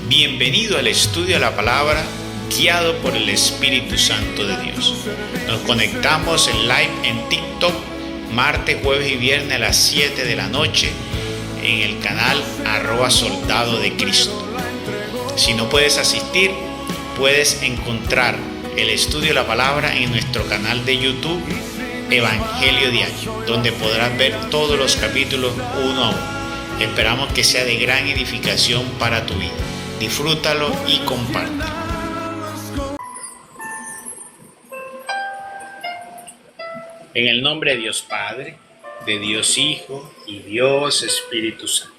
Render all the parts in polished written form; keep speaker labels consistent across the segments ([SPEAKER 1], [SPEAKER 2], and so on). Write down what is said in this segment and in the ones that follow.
[SPEAKER 1] Bienvenido al estudio de la palabra guiado por el Espíritu Santo de Dios. Nos conectamos en live en TikTok martes, jueves y viernes a las 7 de la noche en el canal @soldado de Cristo. Si no puedes asistir, puedes encontrar el estudio de la palabra en nuestro canal de YouTube Evangelio Diario, donde podrás ver todos los capítulos uno a uno. Esperamos que sea de gran edificación para tu vida. Disfrútalo y compártelo. En el nombre de Dios Padre, de Dios Hijo y Dios Espíritu Santo.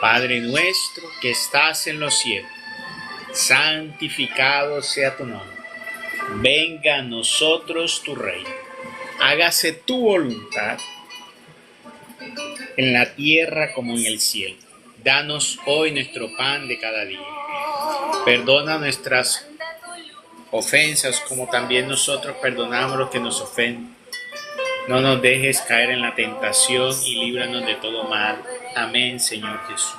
[SPEAKER 1] Padre nuestro que estás en los cielos, santificado sea tu nombre. Venga a nosotros tu reino. Hágase tu voluntad en la tierra como en el cielo. Danos hoy nuestro pan de cada día. Perdona nuestras ofensas como también nosotros perdonamos a los que nos ofenden. No nos dejes caer en la tentación y líbranos de todo mal. Amén, Señor Jesús.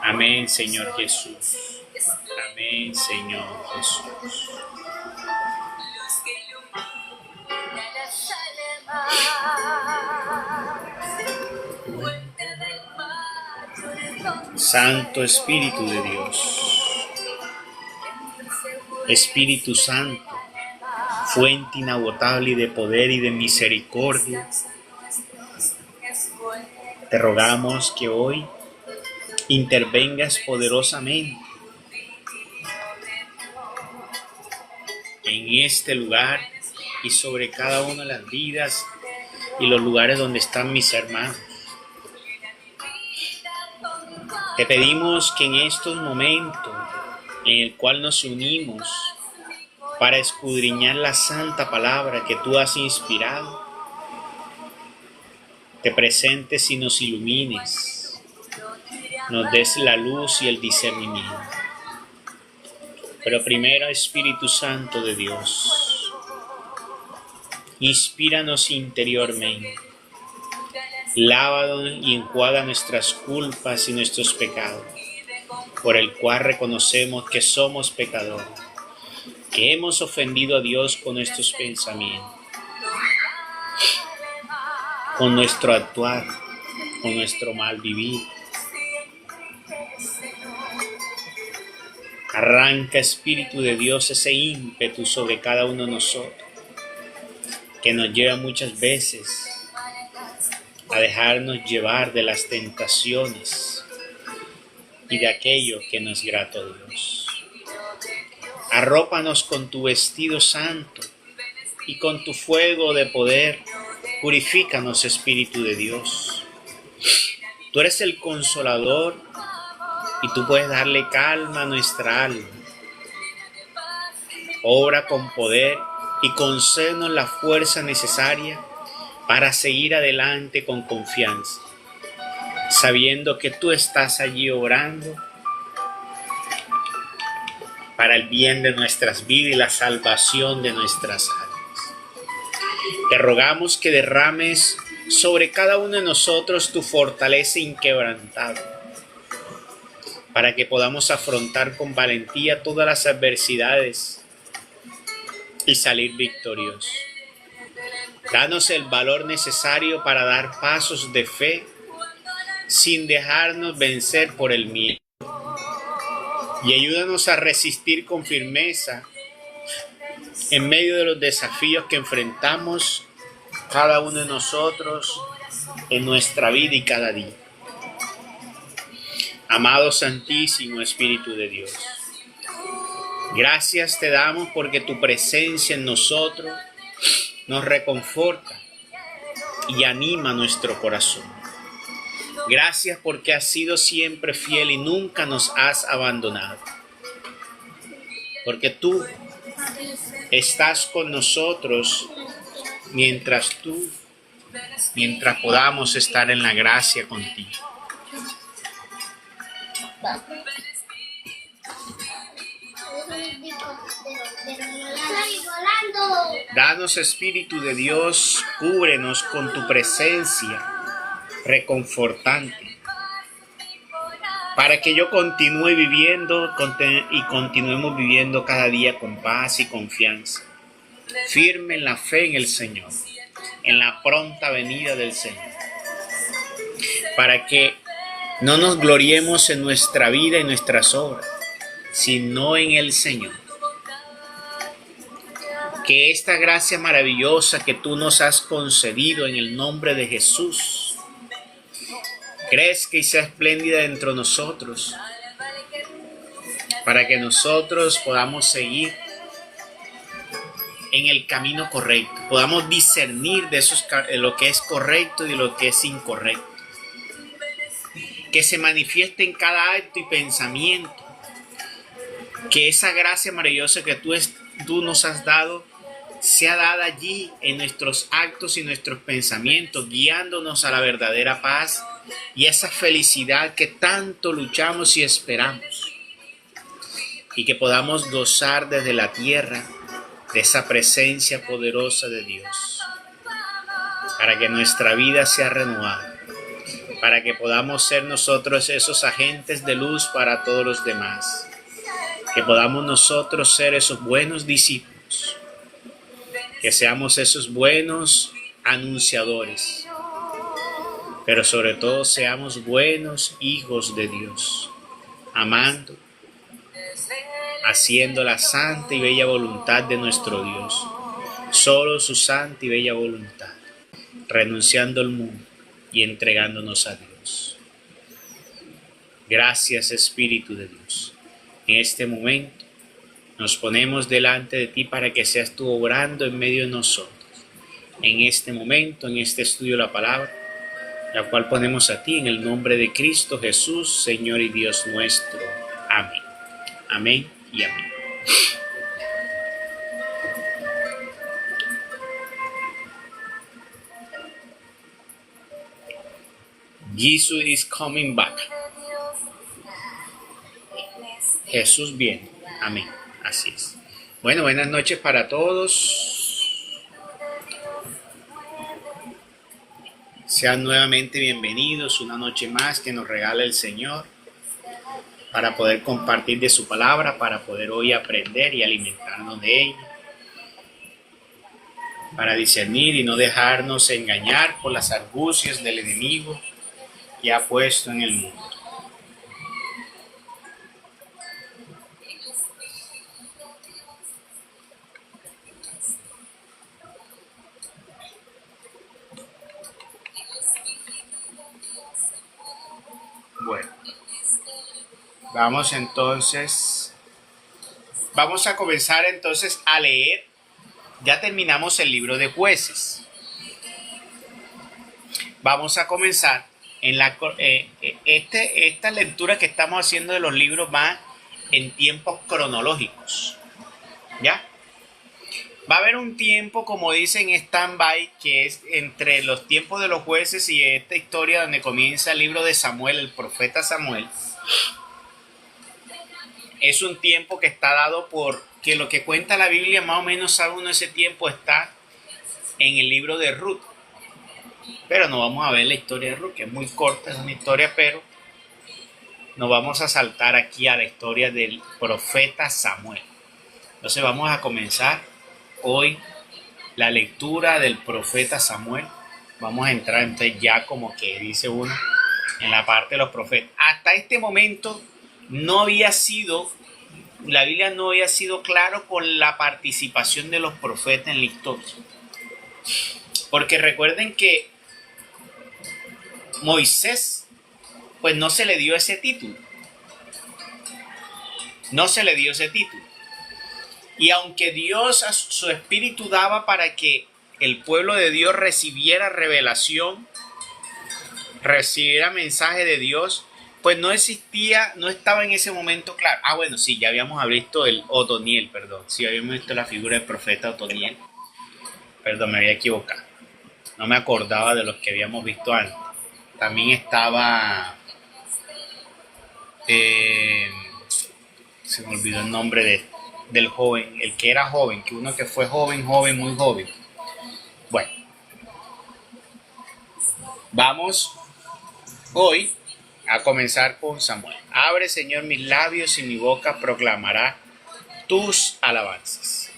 [SPEAKER 1] Amén, Señor Jesús. Amén, Señor Jesús. Santo Espíritu de Dios, Espíritu Santo, fuente inagotable de poder y de misericordia, te rogamos que hoy intervengas poderosamente en este lugar y sobre cada una de las vidas y los lugares donde están mis hermanos. Te pedimos que en estos momentos en el cual nos unimos para escudriñar la santa palabra que tú has inspirado, te presentes y nos ilumines, nos des la luz y el discernimiento. Pero primero, Espíritu Santo de Dios, inspíranos interiormente. Lávanos y enjuaga nuestras culpas y nuestros pecados, por el cual reconocemos que somos pecadores, que hemos ofendido a Dios con nuestros pensamientos, con nuestro actuar, con nuestro mal vivir. Arranca, Espíritu de Dios, ese ímpetu sobre cada uno de nosotros, que nos lleva muchas veces a dejarnos llevar de las tentaciones y de aquello que no es grato a Dios. Arrópanos con tu vestido santo y con tu fuego de poder. Purifícanos, Espíritu de Dios. Tú eres el consolador y tú puedes darle calma a nuestra alma. Obra con poder y concédenos la fuerza necesaria para seguir adelante con confianza, sabiendo que tú estás allí obrando para el bien de nuestras vidas y la salvación de nuestras almas. Te rogamos que derrames sobre cada uno de nosotros tu fortaleza inquebrantable, para que podamos afrontar con valentía todas las adversidades y salir victoriosos. Danos el valor necesario para dar pasos de fe sin dejarnos vencer por el miedo. Y ayúdanos a resistir con firmeza en medio de los desafíos que enfrentamos cada uno de nosotros en nuestra vida y cada día. Amado Santísimo Espíritu de Dios, gracias te damos porque tu presencia en nosotros nos reconforta y anima nuestro corazón. Gracias porque has sido siempre fiel y nunca nos has abandonado. Porque tú estás con nosotros mientras podamos estar en la gracia contigo. Danos, Espíritu de Dios, cúbrenos con tu presencia reconfortante. para que yo continúe viviendo y continuemos viviendo cada día con paz y confianza, firme en la fe en el Señor, en la pronta venida del Señor, para que no nos gloriemos en nuestra vida y nuestras obras, sino en el Señor. Que esta gracia maravillosa que tú nos has concedido en el nombre de Jesús crezca y sea espléndida dentro de nosotros, para que nosotros podamos seguir en el camino correcto, podamos discernir de lo que es correcto y de lo que es incorrecto. Que se manifieste en cada acto y pensamiento, que esa gracia maravillosa que tú nos has dado sea dada allí en nuestros actos y nuestros pensamientos, guiándonos a la verdadera paz y esa felicidad que tanto luchamos y esperamos, y que podamos gozar desde la tierra de esa presencia poderosa de Dios, para que nuestra vida sea renovada, para que podamos ser nosotros esos agentes de luz para todos los demás, que podamos nosotros ser esos buenos discípulos, que seamos esos buenos anunciadores, pero sobre todo seamos buenos hijos de Dios, amando, haciendo la santa y bella voluntad de nuestro Dios, solo su santa y bella voluntad, renunciando al mundo y entregándonos a Dios. Gracias, Espíritu de Dios. En este momento nos ponemos delante de ti para que seas tú obrando en medio de nosotros. En este momento, en este estudio de la palabra, la cual ponemos a ti en el nombre de Cristo Jesús, Señor y Dios nuestro. Amén. Amén y amén. Jesus is coming back. Jesús viene. Amén. Así es. Bueno, buenas noches para todos. Sean nuevamente bienvenidos una noche más que nos regala el Señor para poder compartir de su palabra, para poder hoy aprender y alimentarnos de ella, para discernir y no dejarnos engañar por las argucias del enemigo que ha puesto en el mundo. Bueno, vamos a comenzar entonces a leer. Ya terminamos el libro de Jueces. Vamos a comenzar en esta lectura que estamos haciendo de los libros va en tiempos cronológicos. ¿Ya? Va a haber un tiempo, como dicen, stand-by, que es entre los tiempos de los jueces y esta historia donde comienza el libro de Samuel, el profeta Samuel. Es un tiempo que está dado por que lo que cuenta la Biblia, más o menos sabe uno ese tiempo está en el libro de Ruth. Pero no vamos a ver la historia de Ruth, que es muy corta, es una historia, pero nos vamos a saltar aquí a la historia del profeta Samuel. Entonces vamos a comenzar hoy la lectura del profeta Samuel. Vamos a entrar entonces ya como que dice uno en la parte de los profetas. Hasta este momento la Biblia no había sido claro con la participación de los profetas en la historia. Porque recuerden que Moisés, pues no se le dio ese título. No se le dio ese título. Y aunque Dios a su espíritu daba para que el pueblo de Dios recibiera revelación, recibiera mensaje de Dios, pues no estaba en ese momento claro. Bueno, sí, ya habíamos visto Otoniel, perdón. Sí, habíamos visto la figura del profeta Otoniel. Perdón, me había equivocado. No me acordaba de los que habíamos visto antes. También estaba... se me olvidó el nombre del joven, el que era joven, que uno que fue joven, muy joven. Bueno, vamos hoy A comenzar con Samuel. Abre, Señor, mis labios y mi boca proclamará tus alabanzas.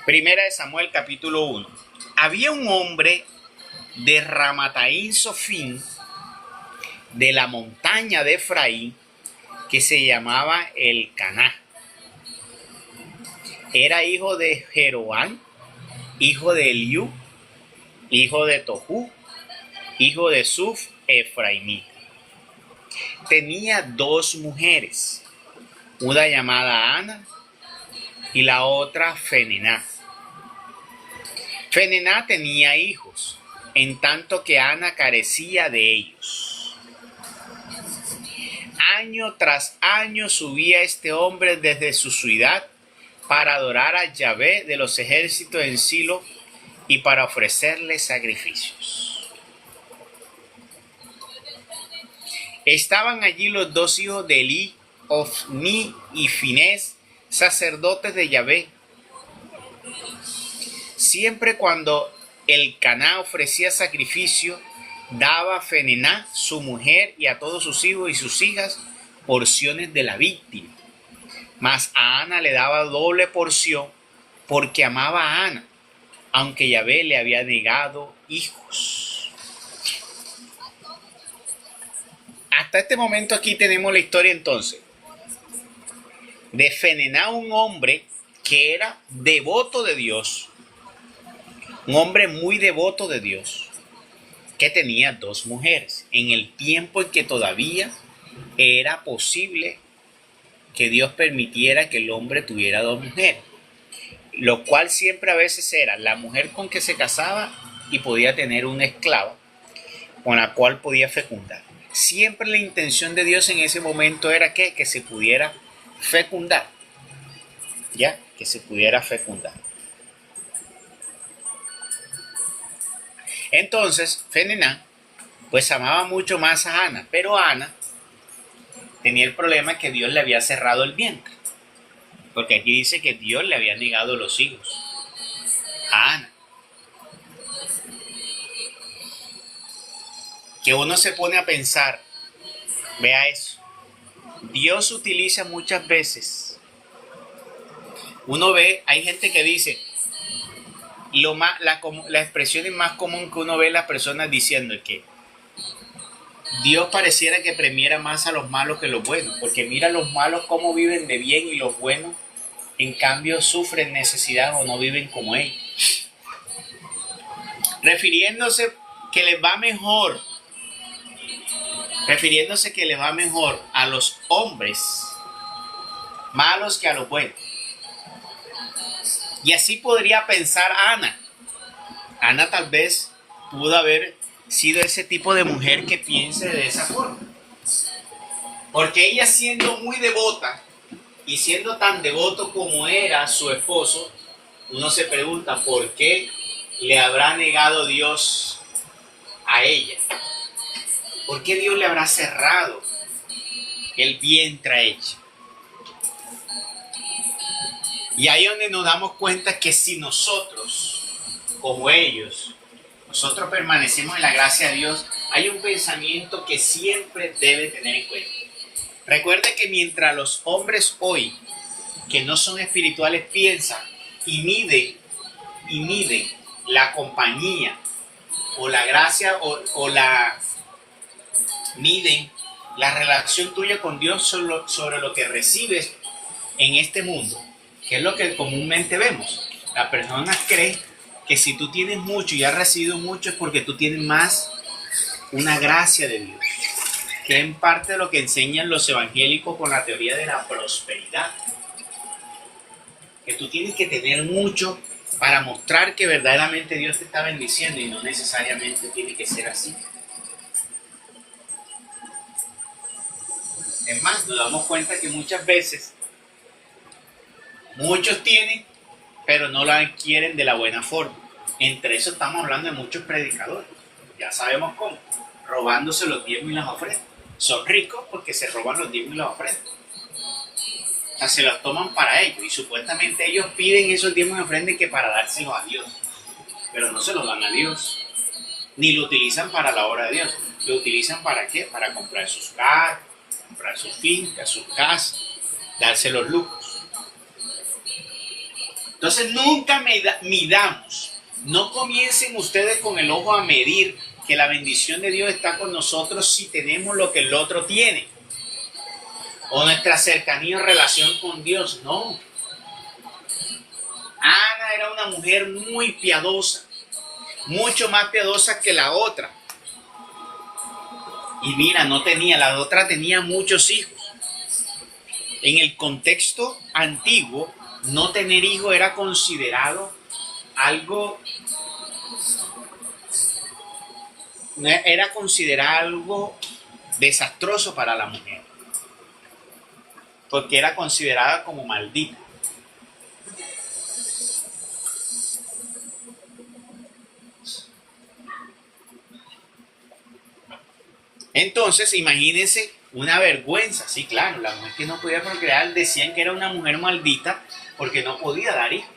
[SPEAKER 1] Primera de Samuel, capítulo 1. Había un hombre de Ramataim Sofim, de la montaña de Efraín, que se llamaba Elcaná. Era hijo de Jeroán, hijo de Eliú, hijo de Tohu, hijo de Suf Efraimita. Tenía dos mujeres, una llamada Ana y la otra Fenená. Fenená tenía hijos, en tanto que Ana carecía de ellos. Año tras año subía este hombre desde su ciudad para adorar a Yahvé de los ejércitos en Silo y para ofrecerle sacrificios. Estaban allí los dos hijos de Elí, Ofni y Finés, sacerdotes de Yahvé. Siempre cuando Elcaná ofrecía sacrificio, daba a Fenená, su mujer, y a todos sus hijos y sus hijas porciones de la víctima. Mas a Ana le daba doble porción porque amaba a Ana, aunque Yahvé le había negado hijos. Hasta este momento aquí tenemos la historia entonces de Fenená, un hombre que era devoto de Dios, un hombre muy devoto de Dios, que tenía dos mujeres, en el tiempo en que todavía era posible que Dios permitiera que el hombre tuviera dos mujeres, lo cual siempre a veces era la mujer con que se casaba y podía tener una esclava con la cual podía fecundar. Siempre la intención de Dios en ese momento era que se pudiera fecundar, ya, que se pudiera fecundar. Entonces, Fenená, pues amaba mucho más a Ana, pero Ana tenía el problema que Dios le había cerrado el vientre. Porque aquí dice que Dios le había negado los hijos a Ana. Que uno se pone a pensar, vea eso. Dios utiliza muchas veces. Uno ve, hay gente que dice, la expresión es más común que uno ve las personas diciendo es que Dios pareciera que premiera más a los malos que los buenos, porque mira los malos cómo viven de bien y los buenos en cambio sufren necesidad o no viven como ellos. Refiriéndose que les va mejor a los hombres malos que a los buenos. Y así podría pensar Ana. Ana tal vez pudo haber sido ese tipo de mujer que piense de esa forma. Porque ella, siendo muy devota y siendo tan devoto como era su esposo, uno se pregunta por qué le habrá negado Dios a ella. ¿Por qué Dios le habrá cerrado el vientre a ella? Y ahí es donde nos damos cuenta que si nosotros, como ellos, nosotros permanecemos en la gracia de Dios, hay un pensamiento que siempre debe tener en cuenta. Recuerde que mientras los hombres hoy, que no son espirituales, piensan y miden la compañía o la gracia miden la relación tuya con Dios sobre lo que recibes en este mundo, que es lo que comúnmente vemos. Las personas creen que si tú tienes mucho y has recibido mucho es porque tú tienes más una gracia de Dios, que es en parte lo que enseñan los evangélicos con la teoría de la prosperidad, que tú tienes que tener mucho para mostrar que verdaderamente Dios te está bendiciendo, y no necesariamente tiene que ser así. Es más, nos damos cuenta que muchas veces muchos tienen, pero no la adquieren de la buena forma. Entre eso estamos hablando de muchos predicadores. Ya sabemos cómo. Robándose los diezmos y las ofrendas. Son ricos porque se roban los diezmos y las ofrendas. O sea, se los toman para ellos. Y supuestamente ellos piden esos diezmos y ofrendas que para dárselos a Dios. Pero no se los dan a Dios. Ni lo utilizan para la obra de Dios. lo utilizan ¿para qué? Para comprar sus carros, comprar sus fincas, sus casas, darse los lujos. Entonces nunca midamos. No comiencen ustedes con el ojo a medir que la bendición de Dios está con nosotros si tenemos lo que el otro tiene. O nuestra cercanía o relación con Dios. No. Ana era una mujer muy piadosa. Mucho más piadosa que la otra. Y mira, la otra tenía muchos hijos. En el contexto antiguo, no tener hijos era considerado algo desastroso para la mujer, porque era considerada como maldita. Entonces, imagínense una vergüenza. Sí, claro, la mujer que no podía procrear decían que era una mujer maldita porque no podía dar hijos.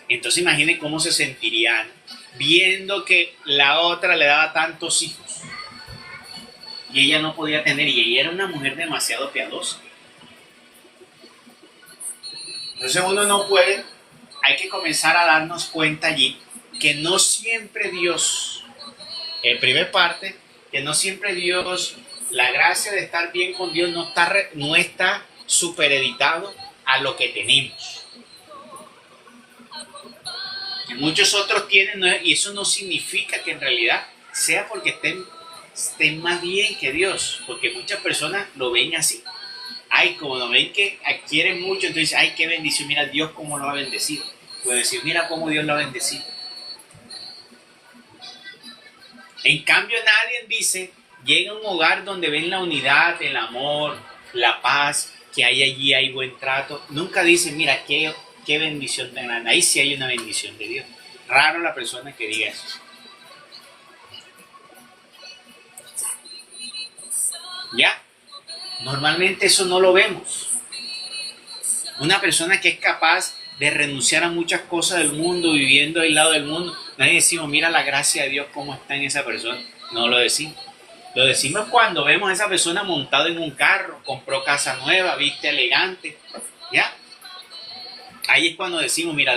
[SPEAKER 1] Entonces, imaginen cómo se sentirían viendo que la otra le daba tantos hijos y ella no podía tener, y ella era una mujer demasiado piadosa. Entonces uno no puede, hay que comenzar a darnos cuenta allí que no siempre Dios, en primer parte, que no siempre Dios, la gracia de estar bien con Dios no está supereditado a lo que tenemos. Que muchos otros tienen, y eso no significa que en realidad sea porque estén más bien que Dios, porque muchas personas lo ven así. Ay, como lo ven que adquieren mucho, entonces, ay, qué bendición, mira Dios cómo lo ha bendecido. Puede decir, mira cómo Dios lo ha bendecido. En cambio, nadie dice, llega a un hogar donde ven la unidad, el amor, la paz, que allí hay buen trato. Nunca dicen, mira, qué bendición tan grande. Ahí sí hay una bendición de Dios. Raro la persona que diga eso. ¿Ya? Normalmente eso no lo vemos. Una persona que es capaz de renunciar a muchas cosas del mundo, viviendo aislado del mundo, nadie decimos, mira la gracia de Dios cómo está en esa persona. No lo decimos. Lo decimos cuando vemos a esa persona montada en un carro, compró casa nueva, viste elegante, ¿ya? Ahí es cuando decimos, mira,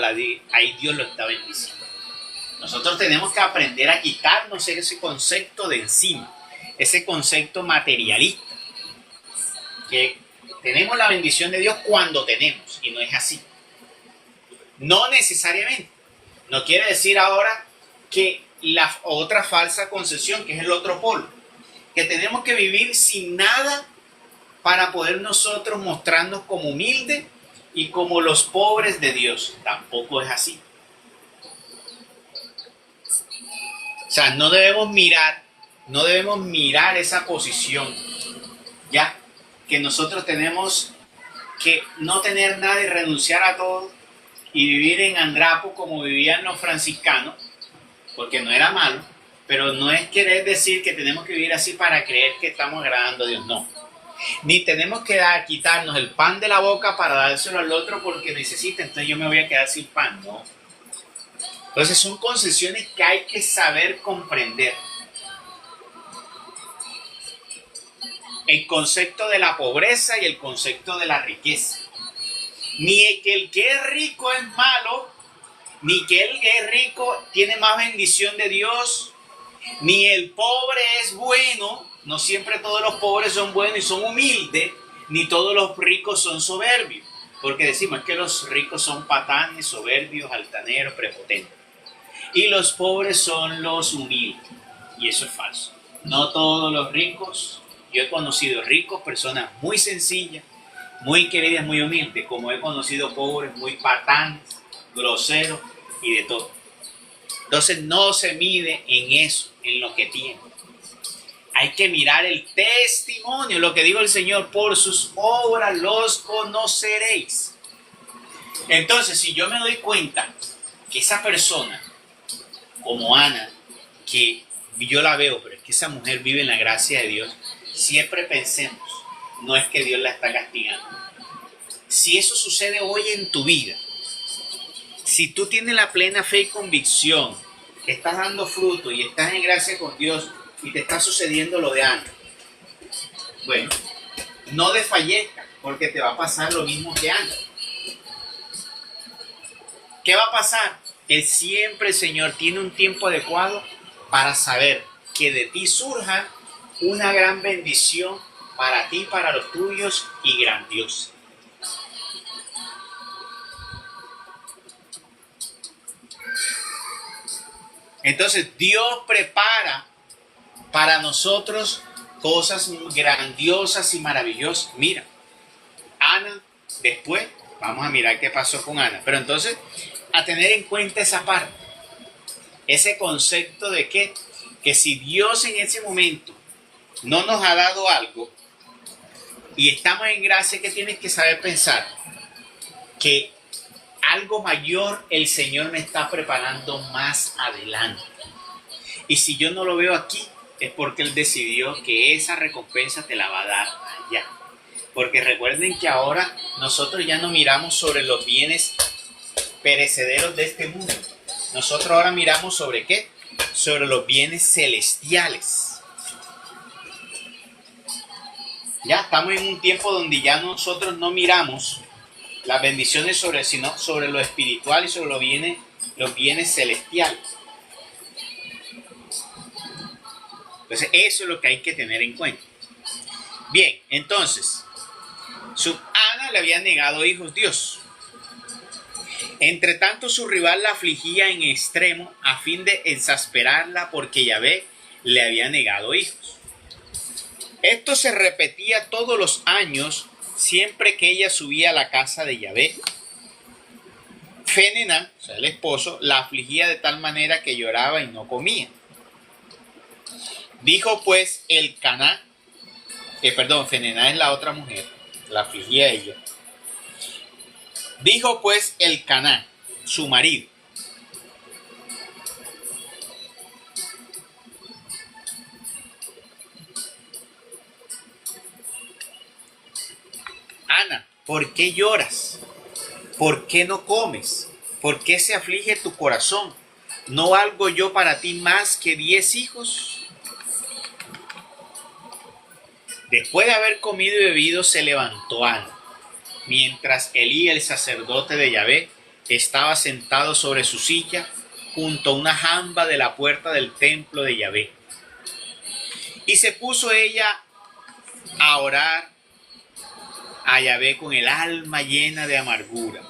[SPEAKER 1] ahí Dios lo está bendiciendo. Nosotros tenemos que aprender a quitarnos ese concepto de encima, ese concepto materialista, que tenemos la bendición de Dios cuando tenemos, y no es así. No necesariamente. No quiere decir ahora que la otra falsa concepción, que es el otro polo, que tenemos que vivir sin nada para poder nosotros mostrarnos como humildes y como los pobres de Dios. Tampoco es así. O sea, no debemos mirar esa posición, ya que nosotros tenemos que no tener nada y renunciar a todo y vivir en Andrapo como vivían los franciscanos, porque no era malo, pero no es querer decir que tenemos que vivir así para creer que estamos agradando a Dios, no. Ni tenemos que quitarnos el pan de la boca para dárselo al otro porque necesita, entonces yo me voy a quedar sin pan, no. Entonces son concesiones que hay que saber comprender. El concepto de la pobreza y el concepto de la riqueza. Ni que el que es rico es malo, ni que el que es rico tiene más bendición de Dios, ni el pobre es bueno. No siempre todos los pobres son buenos y son humildes, ni todos los ricos son soberbios. Porque decimos que los ricos son patanes, soberbios, altaneros, prepotentes. Y los pobres son los humildes. Y eso es falso. No todos los ricos. Yo he conocido ricos, personas muy sencillas, muy queridas, muy humildes, como he conocido pobres, muy patanes, groseros y de todo. Entonces no se mide en eso, en lo que tiene. Hay que mirar el testimonio, lo que dijo el Señor, por sus obras los conoceréis. Entonces, si yo me doy cuenta que esa persona, como Ana, que yo la veo, pero es que esa mujer vive en la gracia de Dios, siempre pensemos, no es que Dios la está castigando. Si eso sucede hoy en tu vida, si tú tienes la plena fe y convicción que estás dando fruto y estás en gracia con Dios, y te está sucediendo lo de Ana. Bueno, no desfallezcas, porque te va a pasar lo mismo que Ana. ¿Qué va a pasar? Que siempre el Señor tiene un tiempo adecuado para saber que de ti surja una gran bendición para ti, para los tuyos y grandiosa. Entonces Dios prepara para nosotros cosas grandiosas y maravillosas. Mira, Ana, después vamos a mirar qué pasó con Ana. Pero entonces, a tener en cuenta esa parte, ese concepto de que si Dios en ese momento no nos ha dado algo y estamos en gracia, que tienes que saber pensar que algo mayor el Señor me está preparando más adelante. Y si yo no lo veo aquí, es porque Él decidió que esa recompensa te la va a dar allá. Porque recuerden que ahora nosotros ya no miramos sobre los bienes perecederos de este mundo. Nosotros ahora miramos sobre ¿qué? Sobre los bienes celestiales. Ya estamos en un tiempo donde ya nosotros no miramos las bendiciones sino sobre lo espiritual y sobre los bienes celestiales. Entonces eso es lo que hay que tener en cuenta. Bien, entonces, Ana le había negado hijos Dios. Entre tanto, su rival la afligía en extremo a fin de exasperarla, porque Yahvé le había negado hijos. Esto se repetía todos los años, siempre que ella subía a la casa de Yahvé. Fenená, o sea, el esposo, la afligía de tal manera que lloraba y no comía. Dijo pues el Caná, Fenená es la otra mujer, la afligía a ella. Dijo pues el Caná, su marido: Ana, ¿por qué lloras? ¿Por qué no comes? ¿Por qué se aflige tu corazón? ¿No valgo yo para ti más que 10 hijos? Después de haber comido y bebido, se levantó Ana, mientras Elí, el sacerdote de Yahvé, estaba sentado sobre su silla junto a una jamba de la puerta del templo de Yahvé. Y se puso ella a orar a Yahvé con el alma llena de amargura.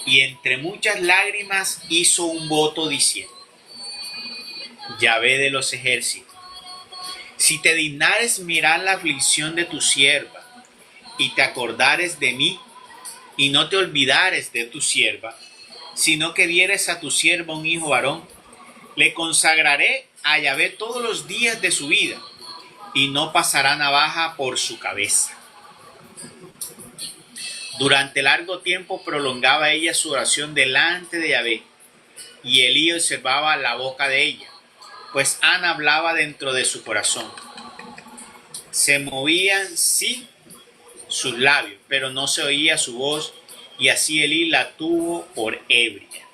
[SPEAKER 1] Y entre muchas lágrimas hizo un voto diciendo: Yahvé de los ejércitos, si te dignares mirar la aflicción de tu sierva, y te acordares de mí, y no te olvidares de tu sierva, sino que dieres a tu sierva un hijo varón, le consagraré a Yahvé todos los días de su vida, y no pasará navaja por su cabeza. Durante largo tiempo prolongaba ella su oración delante de Yahvé, y Elí observaba la boca de ella, pues Ana hablaba dentro de su corazón. Se movían, sí, sus labios, pero no se oía su voz, y así Elí la tuvo por ebria.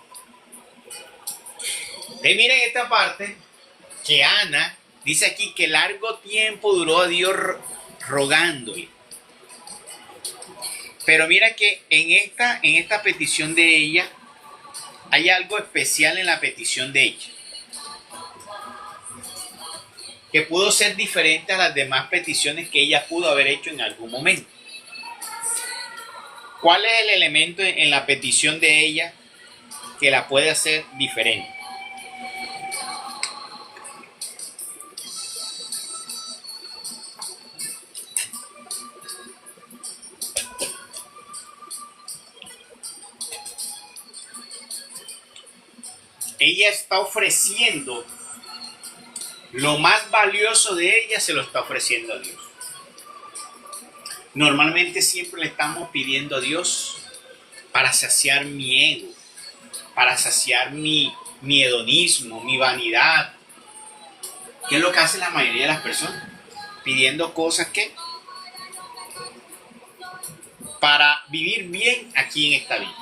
[SPEAKER 1] Miren esta parte, que Ana dice aquí que largo tiempo duró a Dios rogándole. Pero mira que en esta petición de ella hay algo especial en la petición de ella, que pudo ser diferente a las demás peticiones que ella pudo haber hecho en algún momento. ¿Cuál es el elemento en la petición de ella que la puede hacer diferente? Ella está ofreciendo lo más valioso de ella, se lo está ofreciendo a Dios. Normalmente siempre le estamos pidiendo a Dios para saciar mi ego, para saciar mi hedonismo, mi vanidad. ¿Qué es lo que hace la mayoría de las personas? Pidiendo cosas que para vivir bien aquí en esta vida.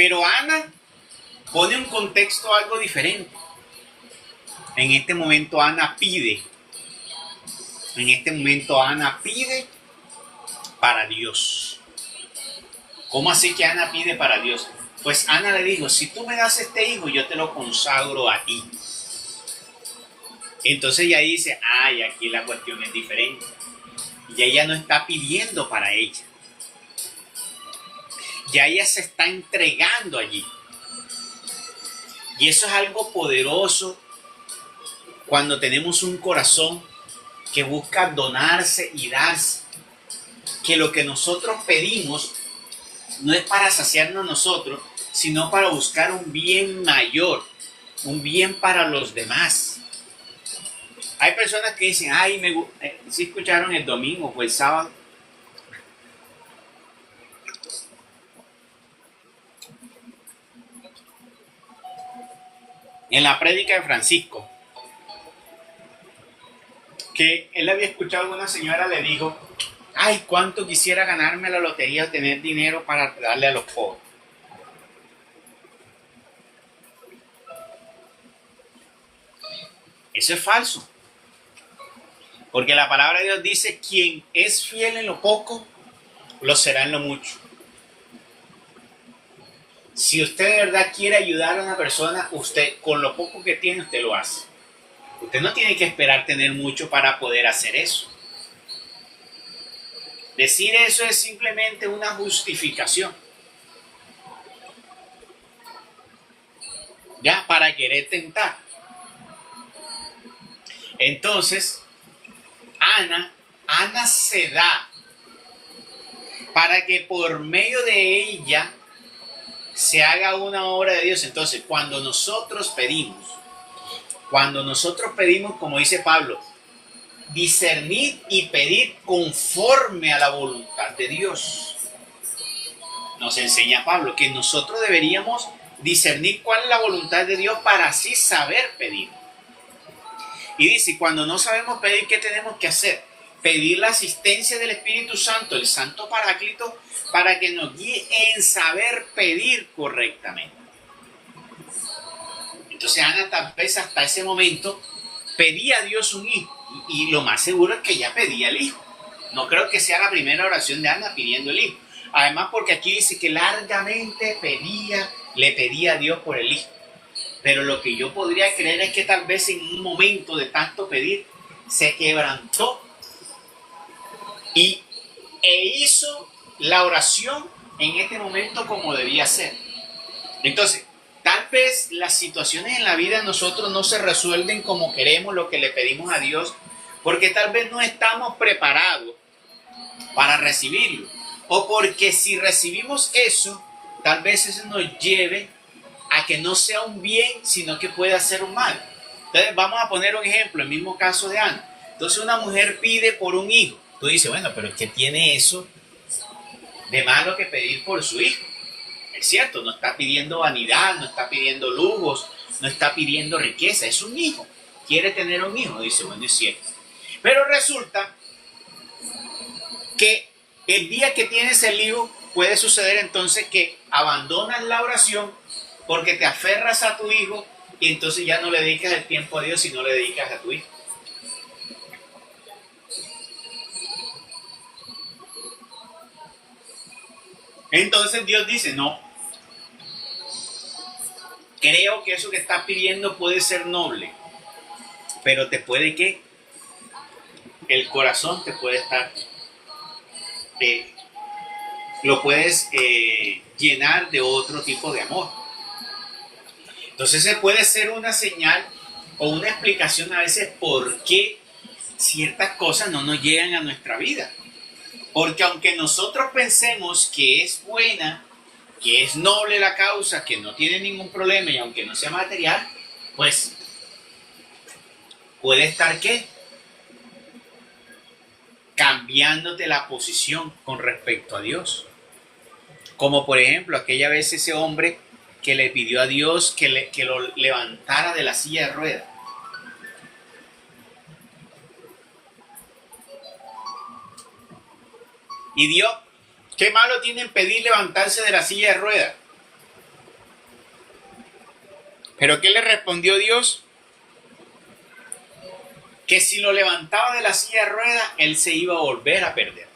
[SPEAKER 1] Pero Ana pone un contexto algo diferente. En este momento Ana pide. En este momento Ana pide para Dios. ¿Cómo así que Ana pide para Dios? Pues Ana le dijo, si tú me das este hijo, yo te lo consagro a ti. Entonces ella dice, ay, aquí la cuestión es diferente. Y ella no está pidiendo para ella. Ya ella se está entregando allí. Y eso es algo poderoso cuando tenemos un corazón que busca donarse y darse. Que lo que nosotros pedimos no es para saciarnos nosotros, sino para buscar un bien mayor, un bien para los demás. Hay personas que dicen, ay, si escucharon el domingo o el sábado. En la prédica de Francisco, que él había escuchado a una señora le dijo, ay, cuánto quisiera ganarme la lotería, tener dinero para darle a los pobres. Eso es falso. Porque la palabra de Dios dice, quien es fiel en lo poco, lo será en lo mucho. Si usted de verdad quiere ayudar a una persona, usted con lo poco que tiene, usted lo hace. Usted no tiene que esperar tener mucho para poder hacer eso. Decir eso es simplemente una justificación. Ya, para querer tentar. Entonces, Ana se da para que por medio de ella se haga una obra de Dios. Entonces, cuando nosotros pedimos, como dice Pablo, discernid y pedir conforme a la voluntad de Dios. Nos enseña Pablo que nosotros deberíamos discernir cuál es la voluntad de Dios para así saber pedir. Y dice, cuando no sabemos pedir, ¿qué tenemos que hacer? Pedir la asistencia del Espíritu Santo, el Santo Paráclito, para que nos guíe en saber pedir correctamente. Entonces Ana tal vez hasta ese momento pedía a Dios un hijo. Y lo más seguro es que ya pedía el hijo. No creo que sea la primera oración de Ana pidiendo el hijo. Además porque aquí dice que largamente le pedía a Dios por el hijo. Pero lo que yo podría creer es que tal vez en un momento de tanto pedir se quebrantó e hizo la oración en este momento como debía ser. Entonces, tal vez las situaciones en la vida de nosotros no se resuelven como queremos, lo que le pedimos a Dios, porque tal vez no estamos preparados para recibirlo. O porque si recibimos eso, tal vez eso nos lleve a que no sea un bien, sino que pueda ser un mal. Entonces, vamos a poner un ejemplo, el mismo caso de Ana. Entonces, una mujer pide por un hijo. Tú dices, bueno, pero es que tiene eso de malo que pedir por su hijo. Es cierto, no está pidiendo vanidad, no está pidiendo lujos, no está pidiendo riqueza, es un hijo. Quiere tener un hijo, dice, bueno, es cierto. Pero resulta que el día que tienes el hijo, puede suceder entonces que abandonas la oración porque te aferras a tu hijo y entonces ya no le dedicas el tiempo a Dios, sino le dedicas a tu hijo. Entonces Dios dice, no, creo que eso que estás pidiendo puede ser noble, pero te puede que el corazón te puede estar, lo puedes llenar de otro tipo de amor. Entonces se puede ser una señal o una explicación a veces por qué ciertas cosas no nos llegan a nuestra vida. Porque aunque nosotros pensemos que es buena, que es noble la causa, que no tiene ningún problema y aunque no sea material, pues puede estar ¿qué? Cambiándote la posición con respecto a Dios. Como por ejemplo aquella vez ese hombre que le pidió a Dios que lo levantara de la silla de ruedas. Y Dios, ¿qué malo tiene en pedir levantarse de la silla de ruedas? Pero ¿qué le respondió Dios? Que si lo levantaba de la silla de ruedas, él se iba a volver a perder.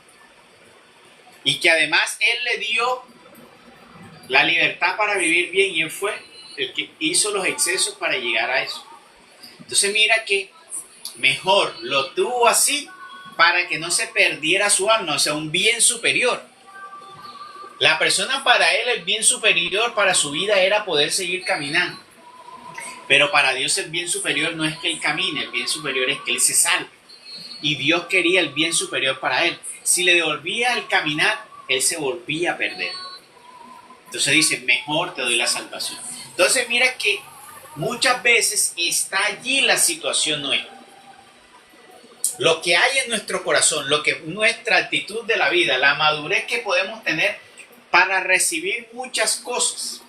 [SPEAKER 1] Y que además él le dio la libertad para vivir bien y él fue el que hizo los excesos para llegar a eso. Entonces mira que mejor lo tuvo así para que no se perdiera su alma, o sea, un bien superior. La persona, para él, el bien superior para su vida era poder seguir caminando. Pero para Dios el bien superior no es que él camine, el bien superior es que él se salve. Y Dios quería el bien superior para él. Si le devolvía el caminar, él se volvía a perder. Entonces dice, mejor te doy la salvación. Entonces mira que muchas veces está allí la situación nuestra. Lo que hay en nuestro corazón, lo que nuestra actitud de la vida, la madurez que podemos tener para recibir muchas cosas.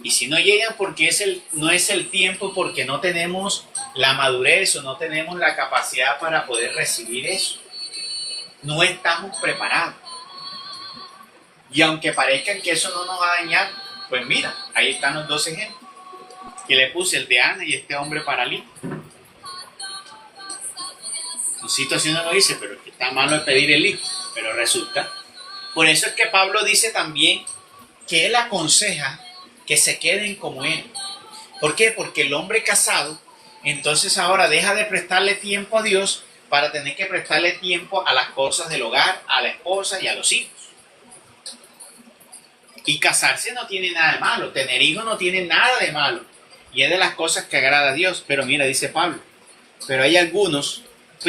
[SPEAKER 1] Y si no llegan porque no es el tiempo, porque no tenemos la madurez o no tenemos la capacidad para poder recibir eso. No estamos preparados. Y aunque parezcan que eso no nos va a dañar, pues mira, ahí están los dos ejemplos. Que le puse el de Ana y este hombre paralítico. Su situación no lo dice, pero que está malo es pedir el hijo. Pero resulta. Por eso es que Pablo dice también que él aconseja que se queden como él. ¿Por qué? Porque el hombre casado, entonces ahora deja de prestarle tiempo a Dios para tener que prestarle tiempo a las cosas del hogar, a la esposa y a los hijos. Y casarse no tiene nada de malo, tener hijos no tiene nada de malo. Y es de las cosas que agrada a Dios. Pero mira, dice Pablo, pero hay algunos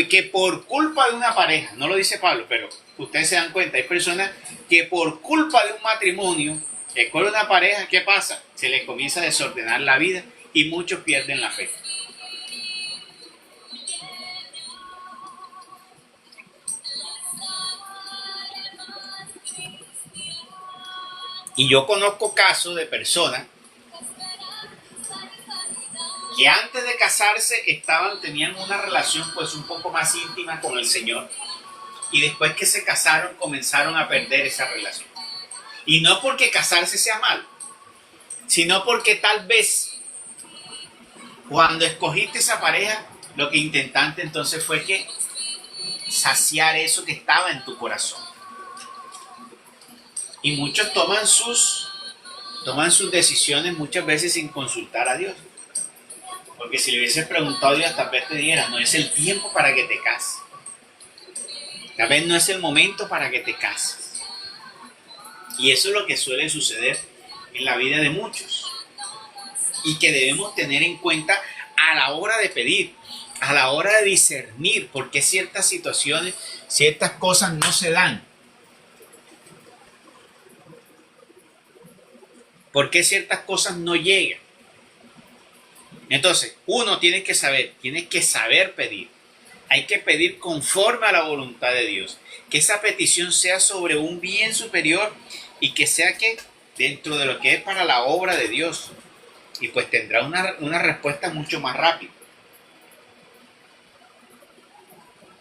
[SPEAKER 1] que por culpa de una pareja, no lo dice Pablo, pero ustedes se dan cuenta, hay personas que por culpa de un matrimonio, que con una pareja, ¿qué pasa? Se les comienza a desordenar la vida y muchos pierden la fe. Y yo conozco casos de personas que antes de casarse tenían una relación pues un poco más íntima con el Señor, y después que se casaron comenzaron a perder esa relación. Y no porque casarse sea malo, sino porque tal vez cuando escogiste esa pareja, lo que intentaste entonces fue que saciar eso que estaba en tu corazón. Y muchos toman sus decisiones muchas veces sin consultar a Dios. Porque si le hubieses preguntado a Dios, tal vez te dijera, no es el tiempo para que te cases. Tal vez no es el momento para que te cases. Y eso es lo que suele suceder en la vida de muchos. Y que debemos tener en cuenta a la hora de pedir, a la hora de discernir por qué ciertas situaciones, ciertas cosas no se dan. ¿Por qué ciertas cosas no llegan? Entonces, uno tiene que saber pedir. Hay que pedir conforme a la voluntad de Dios. Que esa petición sea sobre un bien superior y que sea que dentro de lo que es para la obra de Dios. Y pues tendrá una respuesta mucho más rápida.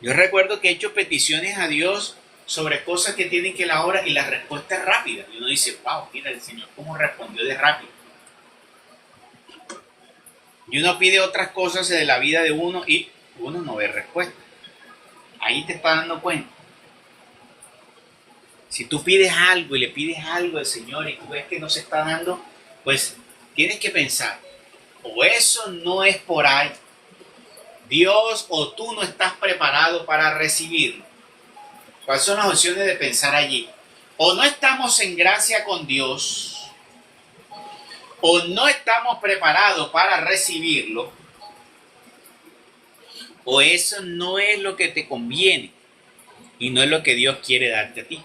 [SPEAKER 1] Yo recuerdo que he hecho peticiones a Dios sobre cosas que tienen que la obra y la respuesta es rápida. Y uno dice, wow, mira el Señor cómo respondió de rápido. Y uno pide otras cosas de la vida de uno y uno no ve respuesta. Ahí te estás dando cuenta. Si tú pides algo y le pides algo al Señor y tú ves que no se está dando, pues tienes que pensar, o eso no es por ahí, Dios, o tú no estás preparado para recibirlo. ¿Cuáles son las opciones de pensar allí? O no estamos en gracia con Dios, o no estamos preparados para recibirlo, o eso no es lo que te conviene y no es lo que Dios quiere darte a ti.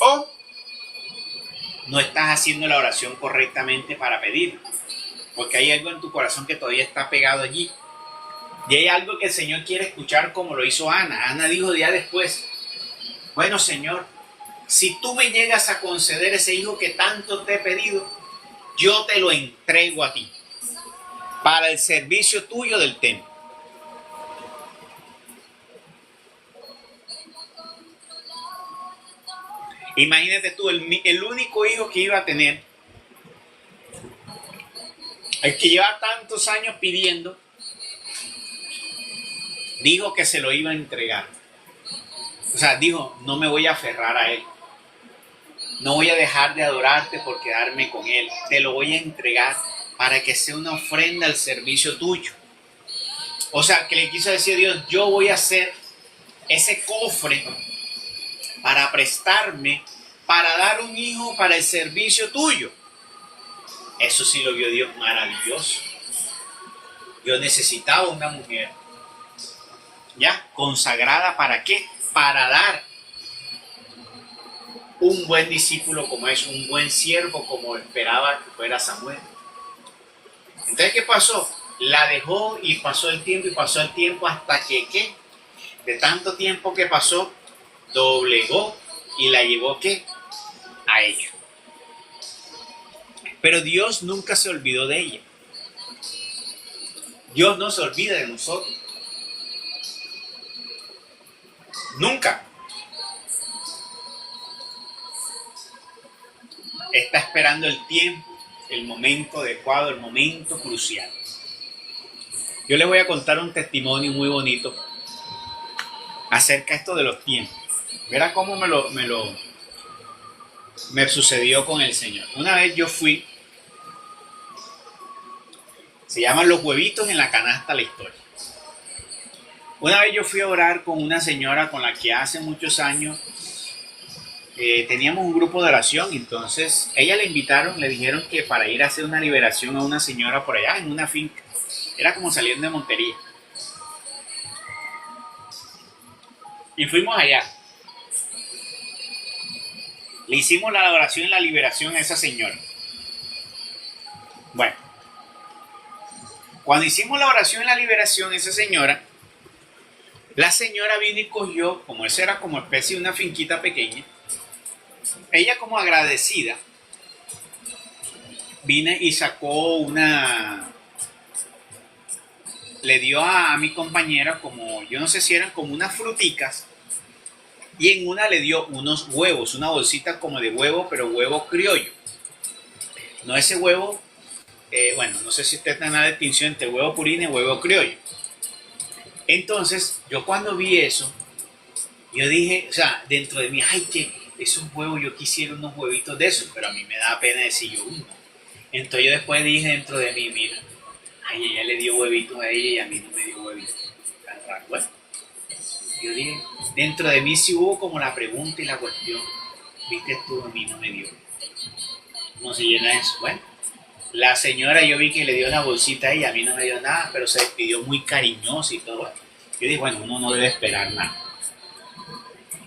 [SPEAKER 1] O no estás haciendo la oración correctamente para pedir, porque hay algo en tu corazón que todavía está pegado allí. Y hay algo que el Señor quiere escuchar, como lo hizo Ana. Ana dijo día después, bueno Señor, si tú me llegas a conceder ese hijo que tanto te he pedido, yo te lo entrego a ti para el servicio tuyo del templo. Imagínate tú, el único hijo que iba a tener, el que lleva tantos años pidiendo, dijo que se lo iba a entregar. O sea, dijo, no me voy a aferrar a él. No voy a dejar de adorarte por quedarme con él. Te lo voy a entregar para que sea una ofrenda al servicio tuyo. O sea, que le quiso decir a Dios, yo voy a hacer ese cofre para prestarme, para dar un hijo para el servicio tuyo. Eso sí lo vio Dios maravilloso. Yo necesitaba una mujer, ¿ya? Consagrada, ¿para qué? Para dar un buen discípulo como es, un buen siervo como esperaba que fuera Samuel. Entonces, ¿qué pasó? La dejó y pasó el tiempo hasta que, ¿qué? De tanto tiempo que pasó, doblegó y la llevó, ¿qué? A ella. Pero Dios nunca se olvidó de ella. Dios no se olvida de nosotros. Nunca. Está esperando el tiempo, el momento adecuado, el momento crucial. Yo les voy a contar un testimonio muy bonito acerca de esto de los tiempos. Verá cómo me sucedió con el Señor. Una vez yo fui, se llaman los huevitos en la canasta la historia. Una vez yo fui a orar con una señora con la que hace muchos años teníamos un grupo de oración. Entonces ella le invitaron, le dijeron que para ir a hacer una liberación a una señora por allá en una finca. Era como saliendo de Montería. Y fuimos allá. Le hicimos la oración y la liberación a esa señora. Bueno, cuando hicimos la oración y la liberación a esa señora, la señora vino y cogió, como esa era como especie de una finquita pequeña, ella como agradecida, vino y sacó le dio a mi compañera como, yo no sé si eran como unas fruticas, y en una le dio unos huevos, una bolsita como de huevo, pero huevo criollo. No ese huevo, bueno, no sé si usted está en la distinción entre huevo purina y huevo criollo. Entonces, yo cuando vi eso, yo dije, o sea, dentro de mí, ay, que esos huevos, yo quisiera unos huevitos de esos, pero a mí me da pena decir yo uno. Entonces yo después dije dentro de mí, mira, ay, ella le dio huevitos a ella y a mí no me dio huevitos. Tan raro. Bueno, yo dije, dentro de mí sí hubo como la pregunta y la cuestión, viste tú, a mí no me dio. ¿Cómo se llena eso? Bueno, la señora yo vi que le dio la bolsita a ella, a mí no me dio nada, pero se despidió muy cariñosa y todo. Yo dije, bueno, uno no debe esperar nada.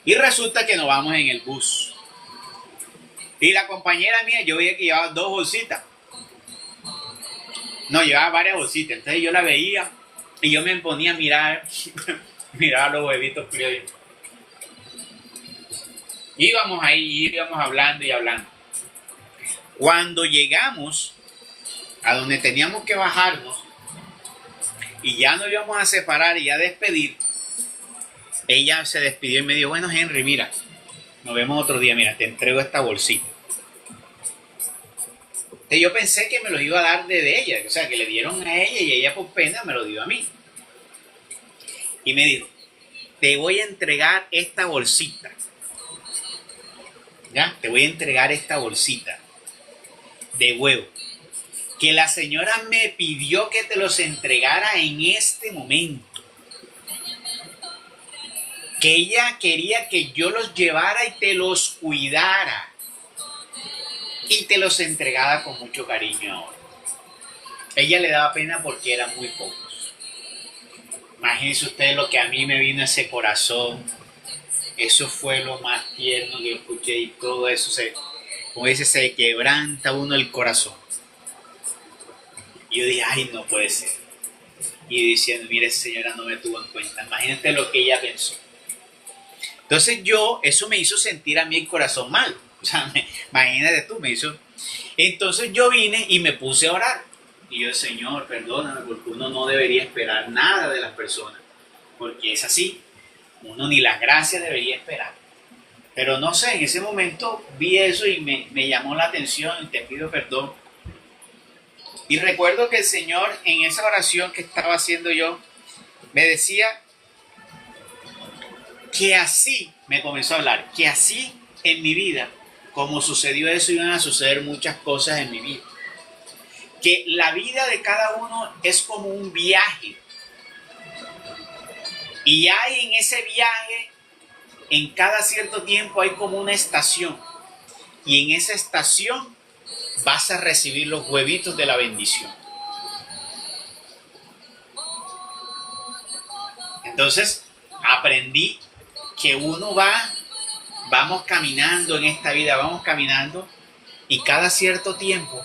[SPEAKER 1] Y resulta que nos vamos en el bus. Y la compañera mía, yo veía que llevaba 2 bolsitas. No, llevaba varias bolsitas. Entonces yo la veía y yo me ponía a mirar, mirar los huevitos criollos. Íbamos ahí, íbamos hablando y hablando. Cuando llegamos a donde teníamos que bajarnos y ya nos íbamos a separar y a despedir, ella se despidió y me dijo, bueno, Henry, mira, nos vemos otro día, mira, te entrego esta bolsita. Entonces yo pensé que me lo iba a dar de ella, o sea, que le dieron a ella y ella por pena me lo dio a mí. Y me dijo, te voy a entregar esta bolsita. ¿Ya? Te voy a entregar esta bolsita de huevo. Que la señora me pidió que te los entregara en este momento. Que ella quería que yo los llevara y te los cuidara. Y te los entregara con mucho cariño ahora. Ella le daba pena porque eran muy pocos. Imagínense ustedes lo que a mí me vino a ese corazón. Eso fue lo más tierno que escuché y todo eso como dice, se quebranta uno el corazón. Y yo dije, ay, no puede ser. Y diciendo, mire, esa señora no me tuvo en cuenta. Imagínate lo que ella pensó. Entonces eso me hizo sentir a mí el corazón mal. O sea, imagínate tú, me hizo. Entonces yo vine y me puse a orar. Y yo, Señor, perdóname, porque uno no debería esperar nada de las personas. Porque es así. Uno ni las gracias debería esperar. Pero no sé, en ese momento vi eso y me llamó la atención y te pido perdón. Y recuerdo que el Señor en esa oración que estaba haciendo yo, me decía que así, me comenzó a hablar, que así en mi vida, como sucedió eso, iban a suceder muchas cosas en mi vida. Que la vida de cada uno es como un viaje. Y hay en ese viaje, en cada cierto tiempo hay como una estación. Y en esa estación vas a recibir los huevitos de la bendición. Entonces, aprendí que vamos caminando en esta vida, vamos caminando, y cada cierto tiempo,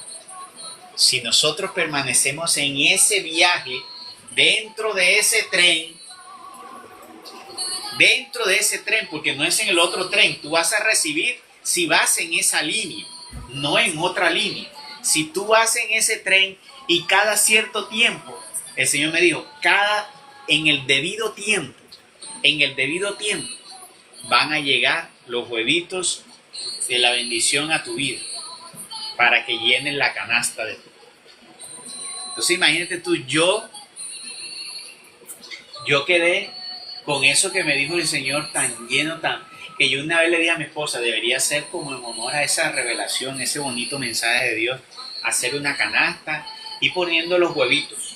[SPEAKER 1] si nosotros permanecemos en ese viaje, dentro de ese tren, porque no es en el otro tren, tú vas a recibir si vas en esa línea, no en otra línea. Si tú vas en ese tren y cada cierto tiempo, el Señor me dijo, en el debido tiempo, van a llegar los huevitos de la bendición a tu vida para que llenen la canasta de tu. Entonces imagínate tú, yo quedé con eso que me dijo el Señor tan lleno, que yo una vez le dije a mi esposa, debería ser como en honor a esa revelación, ese bonito mensaje de Dios, hacer una canasta y poniendo los huevitos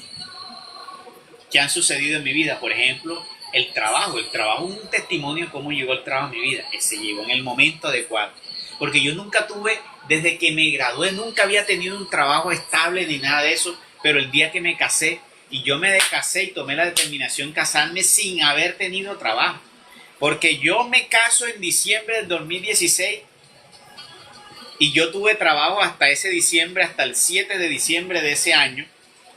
[SPEAKER 1] que han sucedido en mi vida. Por ejemplo, el trabajo es un testimonio de cómo llegó el trabajo a mi vida. Ese llegó en el momento adecuado. Porque yo nunca tuve, desde que me gradué, nunca había tenido un trabajo estable ni nada de eso, pero el día que me casé, y yo me casé y tomé la determinación de casarme sin haber tenido trabajo. Porque yo me caso en diciembre del 2016 y yo tuve trabajo hasta ese diciembre, hasta el 7 de diciembre de ese año,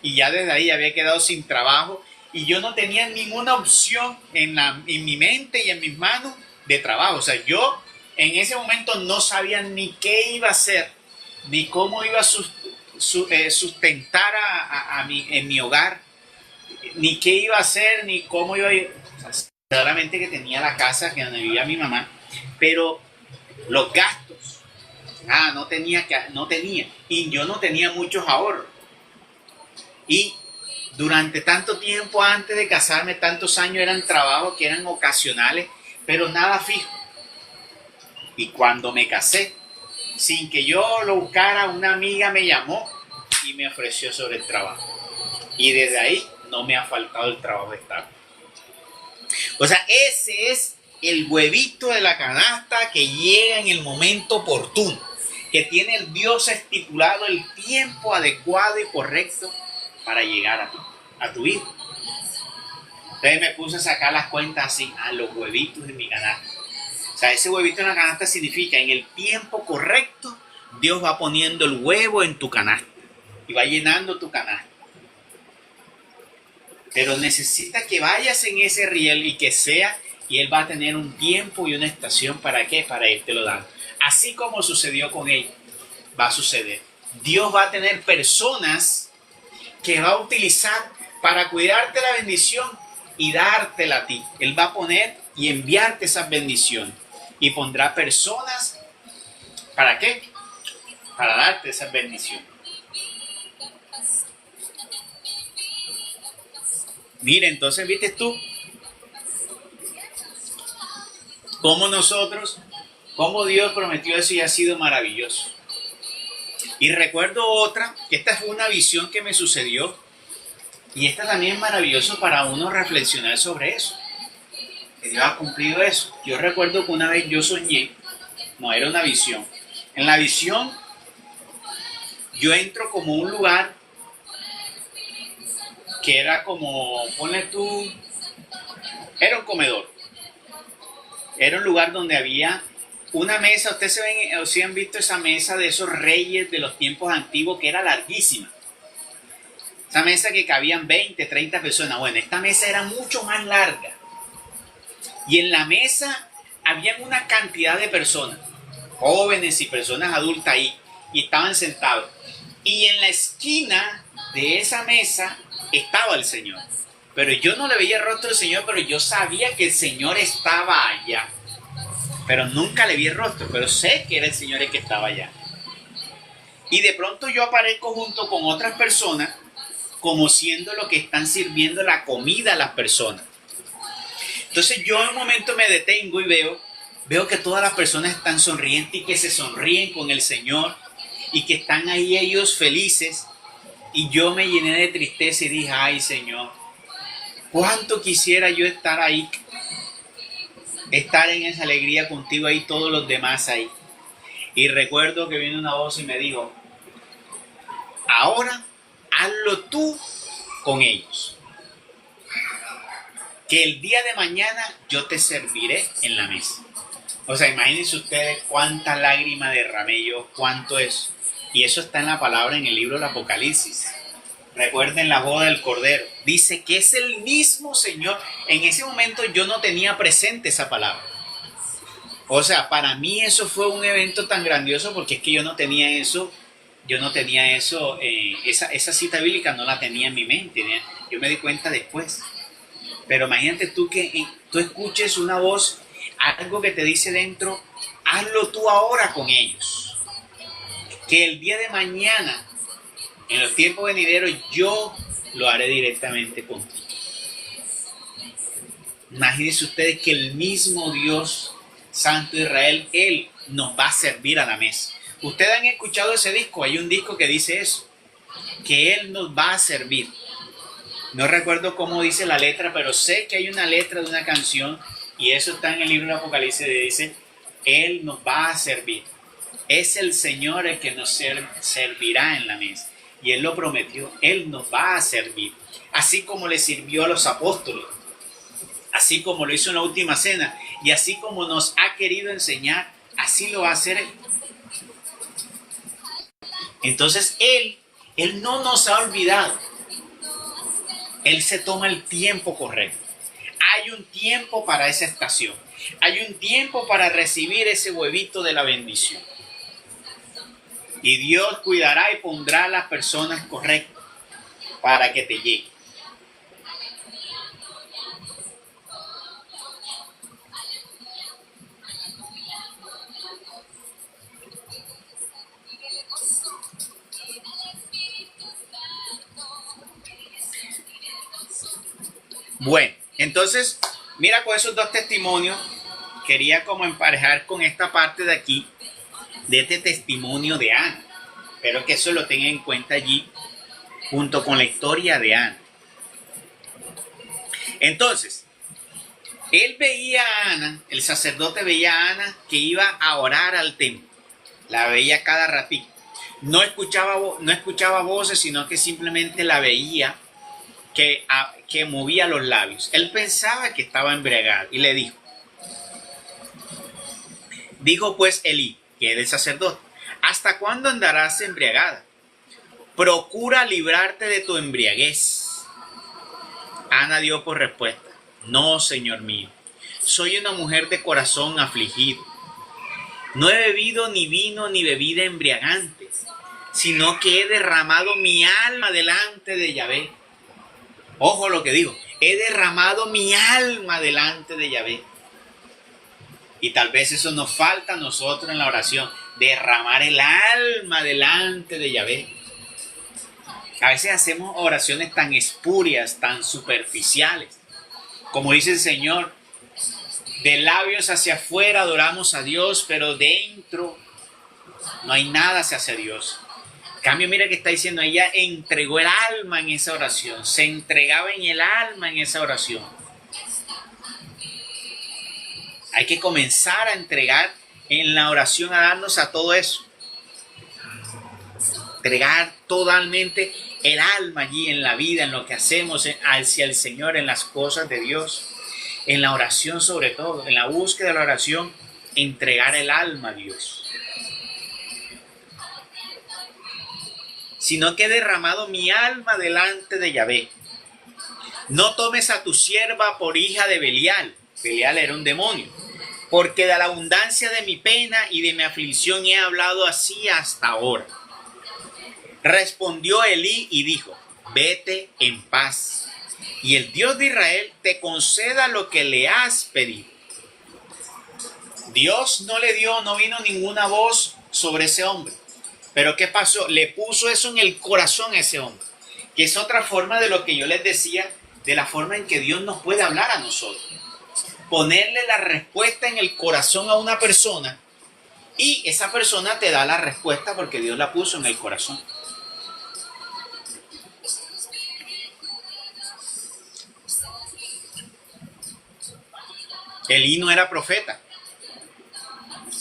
[SPEAKER 1] y ya desde ahí había quedado sin trabajo y yo no tenía ninguna opción en mi mente y en mis manos de trabajo. O sea, yo en ese momento no sabía ni qué iba a hacer, ni cómo iba a sustentar en mi hogar, ni qué iba a hacer, ni cómo iba a ir. O sea, claramente que tenía la casa que donde vivía mi mamá, pero los gastos, no tenía, y yo no tenía muchos ahorros. Y durante tanto tiempo antes de casarme, tantos años, eran trabajos que eran ocasionales, pero nada fijo. Y cuando me casé, sin que yo lo buscara, una amiga me llamó y me ofreció sobre el trabajo. Y desde ahí no me ha faltado el trabajo estable. O sea, ese es el huevito de la canasta que llega en el momento oportuno, que tiene el Dios estipulado el tiempo adecuado y correcto para llegar a tu hijo. Entonces me puse a sacar las cuentas así, a los huevitos de mi canasta. O sea, ese huevito en la canasta significa en el tiempo correcto, Dios va poniendo el huevo en tu canasta y va llenando tu canasta. Pero necesita que vayas en ese riel y y Él va a tener un tiempo y una estación. ¿Para qué? Para irte lo dando. Así como sucedió con ella, va a suceder. Dios va a tener personas que va a utilizar para cuidarte la bendición y dártela a ti. Él va a poner y enviarte esas bendiciones. Y pondrá personas, ¿para qué? Para darte esas bendiciones. Mira, entonces, ¿viste tú? Cómo Dios prometió eso y ha sido maravilloso. Y recuerdo otra, que esta fue una visión que me sucedió, y esta también es maravilloso para uno reflexionar sobre eso. Que Dios ha cumplido eso. Yo recuerdo que una vez yo soñé, no era una visión. En la visión, yo entro como un lugar que era como, ponle tú, era un comedor. Era un lugar donde había una mesa. Ustedes se han visto esa mesa de esos reyes de los tiempos antiguos, que era larguísima. Esa mesa que cabían 20, 30 personas. Bueno, esta mesa era mucho más larga. Y en la mesa había una cantidad de personas, jóvenes y personas adultas ahí, y estaban sentados. Y en la esquina de esa mesa estaba el Señor. Pero yo no le veía el rostro del Señor, pero yo sabía que el Señor estaba allá. pero nunca le vi el rostro, pero sé que era el Señor el que estaba allá. Y de pronto yo aparezco junto con otras personas como siendo los que están sirviendo la comida a las personas. Entonces yo en un momento me detengo y veo que todas las personas están sonrientes y que se sonríen con el Señor y que están ahí ellos felices. Y yo me llené de tristeza y dije, ay Señor, cuánto quisiera yo estar ahí, estar en esa alegría contigo ahí, todos los demás ahí. Y recuerdo que vino una voz y me dijo, ahora hazlo tú con ellos, que el día de mañana yo te serviré en la mesa. O sea, imagínense ustedes cuánta lágrima derramé yo, cuánto es. Y eso está en la palabra en el libro del Apocalipsis. Recuerden la boda del Cordero. Dice que es el mismo Señor. En ese momento yo no tenía presente esa palabra. O sea, para mí eso fue un evento tan grandioso porque es que yo no tenía eso, esa cita bíblica no la tenía en mi mente. Yo me di cuenta después. Pero imagínate tú que tú escuches una voz, algo que te dice dentro, hazlo tú ahora con ellos. Que el día de mañana, en los tiempos venideros, yo lo haré directamente contigo. Imagínense ustedes que el mismo Dios Santo Israel, Él nos va a servir a la mesa. Ustedes han escuchado ese disco, hay un disco que dice eso, que Él nos va a servir. No recuerdo cómo dice la letra, pero sé que hay una letra de una canción y eso está en el libro de Apocalipsis, dice, Él nos va a servir. Es el Señor el que nos servirá en la mesa. Y Él lo prometió, Él nos va a servir. Así como le sirvió a los apóstoles, así como lo hizo en la última cena, y así como nos ha querido enseñar, así lo va a hacer Él. Entonces Él no nos ha olvidado. Él se toma el tiempo correcto. Hay un tiempo para esa estación. Hay un tiempo para recibir ese huevito de la bendición. Y Dios cuidará y pondrá a las personas correctas para que te llegue. Bueno, entonces, mira, con esos dos testimonios, quería como emparejar con esta parte de aquí, de este testimonio de Ana. Espero que eso lo tengan en cuenta allí, junto con la historia de Ana. Entonces, él veía a Ana, el sacerdote veía a Ana que iba a orar al templo. La veía cada ratito. No escuchaba voces, sino que simplemente la veía que movía los labios. Él pensaba que estaba embriagado y le dijo pues Elí, que era el sacerdote, ¿hasta cuándo andarás embriagada? Procura librarte de tu embriaguez. Ana dio por respuesta, no, Señor mío, soy una mujer de corazón afligido. No he bebido ni vino ni bebida embriagante, sino que he derramado mi alma delante de Yahvé. Ojo lo que digo, he derramado mi alma delante de Yahvé. Y tal vez eso nos falta a nosotros en la oración, derramar el alma delante de Yahvé. A veces hacemos oraciones tan espurias, tan superficiales. Como dice el Señor, de labios hacia afuera adoramos a Dios, pero dentro no hay nada hacia Dios. En cambio, mira que está diciendo, ella entregó el alma en esa oración, se entregaba en el alma en esa oración. Hay que comenzar a entregar en la oración, a darnos a todo eso. Entregar totalmente el alma allí en la vida, en lo que hacemos hacia el Señor, en las cosas de Dios, en la oración sobre todo, en la búsqueda de la oración, entregar el alma a Dios. Sino que he derramado mi alma delante de Yahvé. No tomes a tu sierva por hija de Belial. Belial era un demonio. Porque de la abundancia de mi pena y de mi aflicción he hablado así hasta ahora. Respondió Elí y dijo, vete en paz, y el Dios de Israel te conceda lo que le has pedido. Dios no vino ninguna voz sobre ese hombre. Pero ¿qué pasó? Le puso eso en el corazón a ese hombre. Que es otra forma de lo que yo les decía, de la forma en que Dios nos puede hablar a nosotros. Ponerle la respuesta en el corazón a una persona y esa persona te da la respuesta porque Dios la puso en el corazón. Elí no era profeta.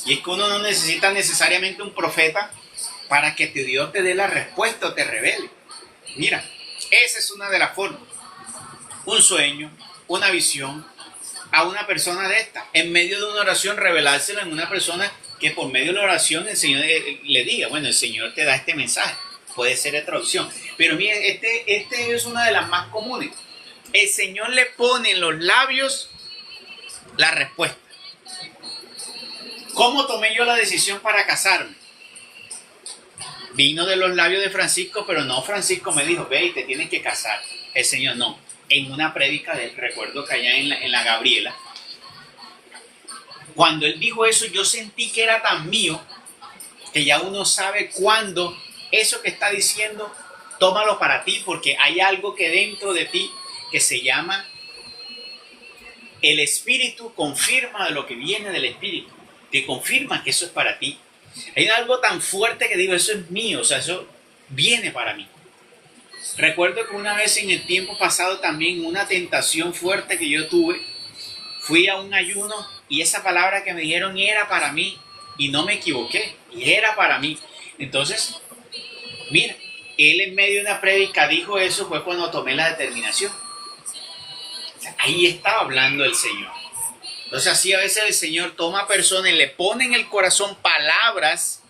[SPEAKER 1] Y es que uno no necesita necesariamente un profeta para que Dios te dé la respuesta o te revele. Mira, esa es una de las formas. Un sueño, una visión, a una persona de esta, en medio de una oración, revelárselo en una persona que por medio de la oración el Señor le diga, bueno, el Señor te da este mensaje, puede ser otra opción. Pero mire, este es una de las más comunes. El Señor le pone en los labios la respuesta. ¿Cómo tomé yo la decisión para casarme? Vino de los labios de Francisco, pero no Francisco me dijo, ve y te tienes que casar. El Señor no. En una prédica, recuerdo que allá en la Gabriela, cuando él dijo eso, yo sentí que era tan mío, que ya uno sabe cuándo eso que está diciendo, tómalo para ti, porque hay algo que dentro de ti que se llama el Espíritu, confirma lo que viene del Espíritu, te confirma que eso es para ti. Hay algo tan fuerte que digo, eso es mío, o sea, eso viene para mí. Recuerdo que una vez en el tiempo pasado también una tentación fuerte que yo tuve, fui a un ayuno y esa palabra que me dijeron era para mí y no me equivoqué, y era para mí. Entonces, mira, él en medio de una prédica dijo eso, fue cuando tomé la determinación. O sea, ahí estaba hablando el Señor. Entonces así a veces el Señor toma a personas y le pone en el corazón palabras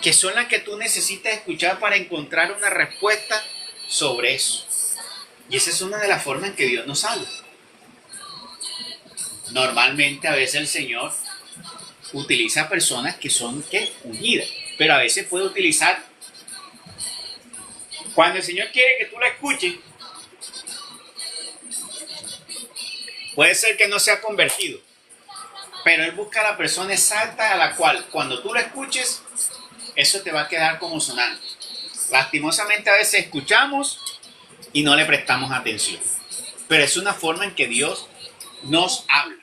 [SPEAKER 1] que son las que tú necesitas escuchar para encontrar una respuesta sobre eso. Y esa es una de las formas en que Dios nos habla. Normalmente a veces el Señor utiliza personas que son ungidas, pero a veces puede utilizar, cuando el Señor quiere que tú la escuches, puede ser que no sea convertido, pero Él busca a la persona exacta a la cual cuando tú la escuches, eso te va a quedar como sonando. Lastimosamente a veces escuchamos y no le prestamos atención, pero es una forma en que Dios nos habla.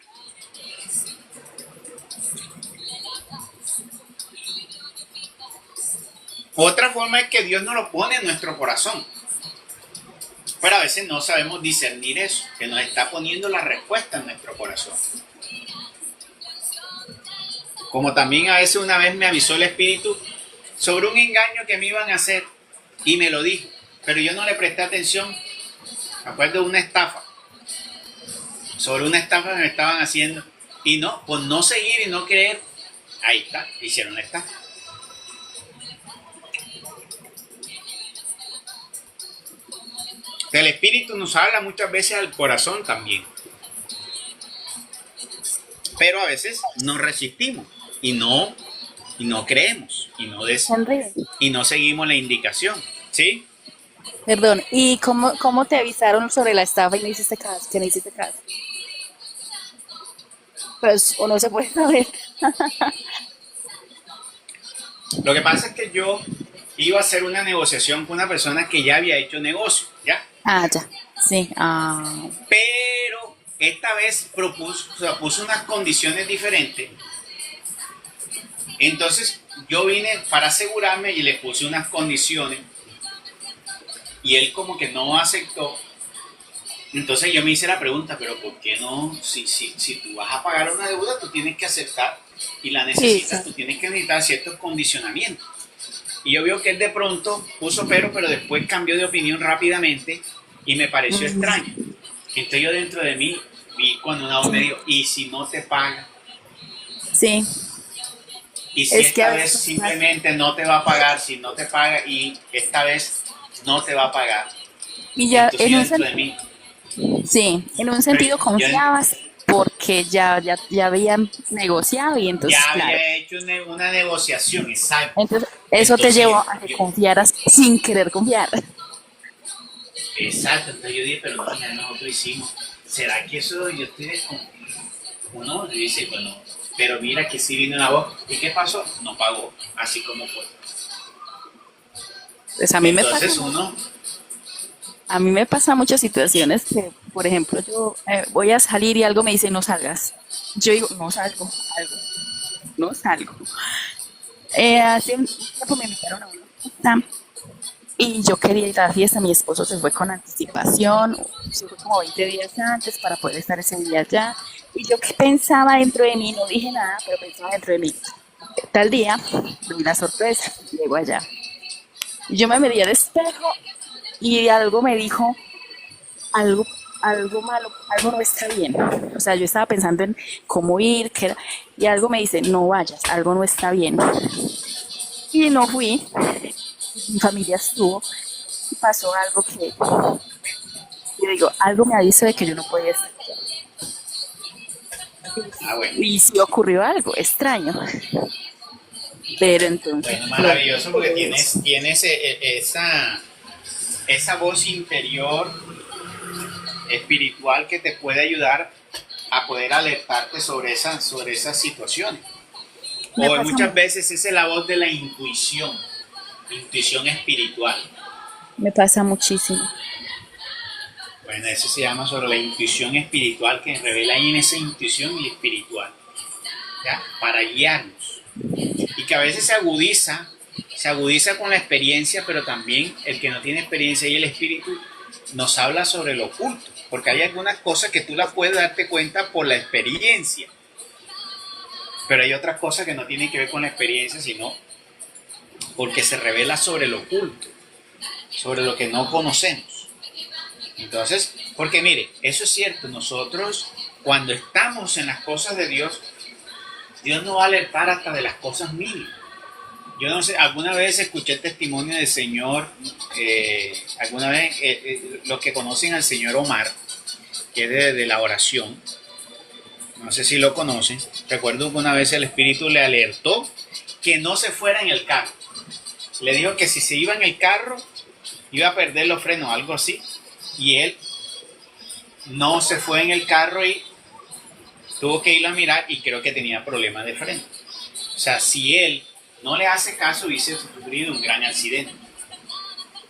[SPEAKER 1] Otra forma es que Dios nos lo pone en nuestro corazón, pero a veces no sabemos discernir eso, que nos está poniendo la respuesta en nuestro corazón. Como también a veces una vez me avisó el Espíritu sobre un engaño que me iban a hacer y me lo dijo, pero yo no le presté atención. Me acuerdo de una estafa, sobre una estafa que me estaban haciendo y no, por no seguir y no creer, ahí está, hicieron la estafa. El Espíritu nos habla muchas veces al corazón también, pero a veces nos resistimos y no creemos y no seguimos la indicación, ¿sí?
[SPEAKER 2] Perdón, ¿y cómo te avisaron sobre la estafa y no hiciste caso? Que no hiciste caso. Pues, o no se puede saber.
[SPEAKER 1] Lo que pasa es que yo iba a hacer una negociación con una persona que ya había hecho negocio, ¿ya?
[SPEAKER 2] Ah, ya. Sí. Ah,
[SPEAKER 1] Pero esta vez puso unas condiciones diferentes. Entonces yo vine para asegurarme y le puse unas condiciones y él como que no aceptó. Entonces yo me hice la pregunta, pero ¿por qué no? Si tú vas a pagar una deuda, tú tienes que aceptar y la
[SPEAKER 2] sí,
[SPEAKER 1] necesitas, tú tienes que necesitar ciertos condicionamientos. Y yo veo que él de pronto puso pero después cambió de opinión rápidamente y me pareció extraño. Entonces yo dentro de mí vi cuando una voz me dijo, ¿y si no te paga?
[SPEAKER 2] sí.
[SPEAKER 1] Y si
[SPEAKER 2] Es que
[SPEAKER 1] esta
[SPEAKER 2] a
[SPEAKER 1] vez
[SPEAKER 2] veces
[SPEAKER 1] simplemente no te va a pagar, si no te paga y esta vez no te va a pagar.
[SPEAKER 2] y ya
[SPEAKER 1] Entonces yo dentro de mí,
[SPEAKER 2] sí, en un
[SPEAKER 1] pero
[SPEAKER 2] sentido
[SPEAKER 1] yo
[SPEAKER 2] confiabas porque ya habían negociado y entonces,
[SPEAKER 1] ya
[SPEAKER 2] claro.
[SPEAKER 1] había hecho una negociación, exacto.
[SPEAKER 2] Entonces, eso te
[SPEAKER 1] Entonces
[SPEAKER 2] llevó a que confiaras sin querer confiar.
[SPEAKER 1] exacto, entonces yo dije, pero no, ya nosotros hicimos, ¿será que eso yo estoy uno dice, bueno, pero mira que sí vino la voz. ¿Y qué pasó? No pagó, así como fue.
[SPEAKER 2] Pues a mí me pasa,
[SPEAKER 1] Entonces uno,
[SPEAKER 2] a mí me pasa muchas situaciones que, por ejemplo, yo voy a salir y algo me dice no salgas. Yo digo, no salgo, algo, no salgo. Hace un tiempo me invitaron a una fiesta y yo quería ir a la fiesta, mi esposo se fue con anticipación, se fue como 20 días antes para poder estar ese día allá. Y yo que pensaba dentro de mí, no dije nada, pero pensaba dentro de mí, tal día, vi la sorpresa, llego allá. Yo me medí al espejo y algo me dijo, algo, algo malo, algo no está bien. O sea, yo estaba pensando en cómo ir, y algo me dice, no vayas, algo no está bien. Y no fui, mi familia estuvo, y pasó algo que, yo digo, algo me avisó de que yo no podía estar.
[SPEAKER 1] bueno,
[SPEAKER 2] Y sí ocurrió algo extraño. Pero entonces,
[SPEAKER 1] bueno, maravilloso porque tienes esa voz interior espiritual que te puede ayudar a poder alertarte sobre esas situaciones.
[SPEAKER 2] me
[SPEAKER 1] O
[SPEAKER 2] pasa,
[SPEAKER 1] muchas veces esa es la voz de la intuición espiritual.
[SPEAKER 2] me pasa muchísimo.
[SPEAKER 1] Bueno, eso se llama sobre la intuición espiritual que revela ahí en esa intuición y espiritual, ¿ya? Para guiarnos. Y que a veces se agudiza con la experiencia, pero también el que no tiene experiencia y el espíritu nos habla sobre lo oculto, porque hay algunas cosas que tú las puedes darte cuenta por la experiencia, pero hay otras cosas que no tienen que ver con la experiencia, sino porque se revela sobre lo oculto, sobre lo que no conocemos. Entonces, porque mire, eso es cierto, nosotros cuando estamos en las cosas de Dios, Dios nos va a alertar hasta de las cosas mínimas. Yo no sé, alguna vez escuché el testimonio del Señor, alguna vez los que conocen al Señor Omar, que es de la oración, no sé si lo conocen, recuerdo que una vez el Espíritu le alertó que no se fuera en el carro. Le dijo que si se iba en el carro, iba a perder los frenos, algo así, y él no se fue en el carro y tuvo que ir a mirar y creo que tenía problemas de freno. O sea, si él no le hace caso, hubiese sufrido un gran accidente.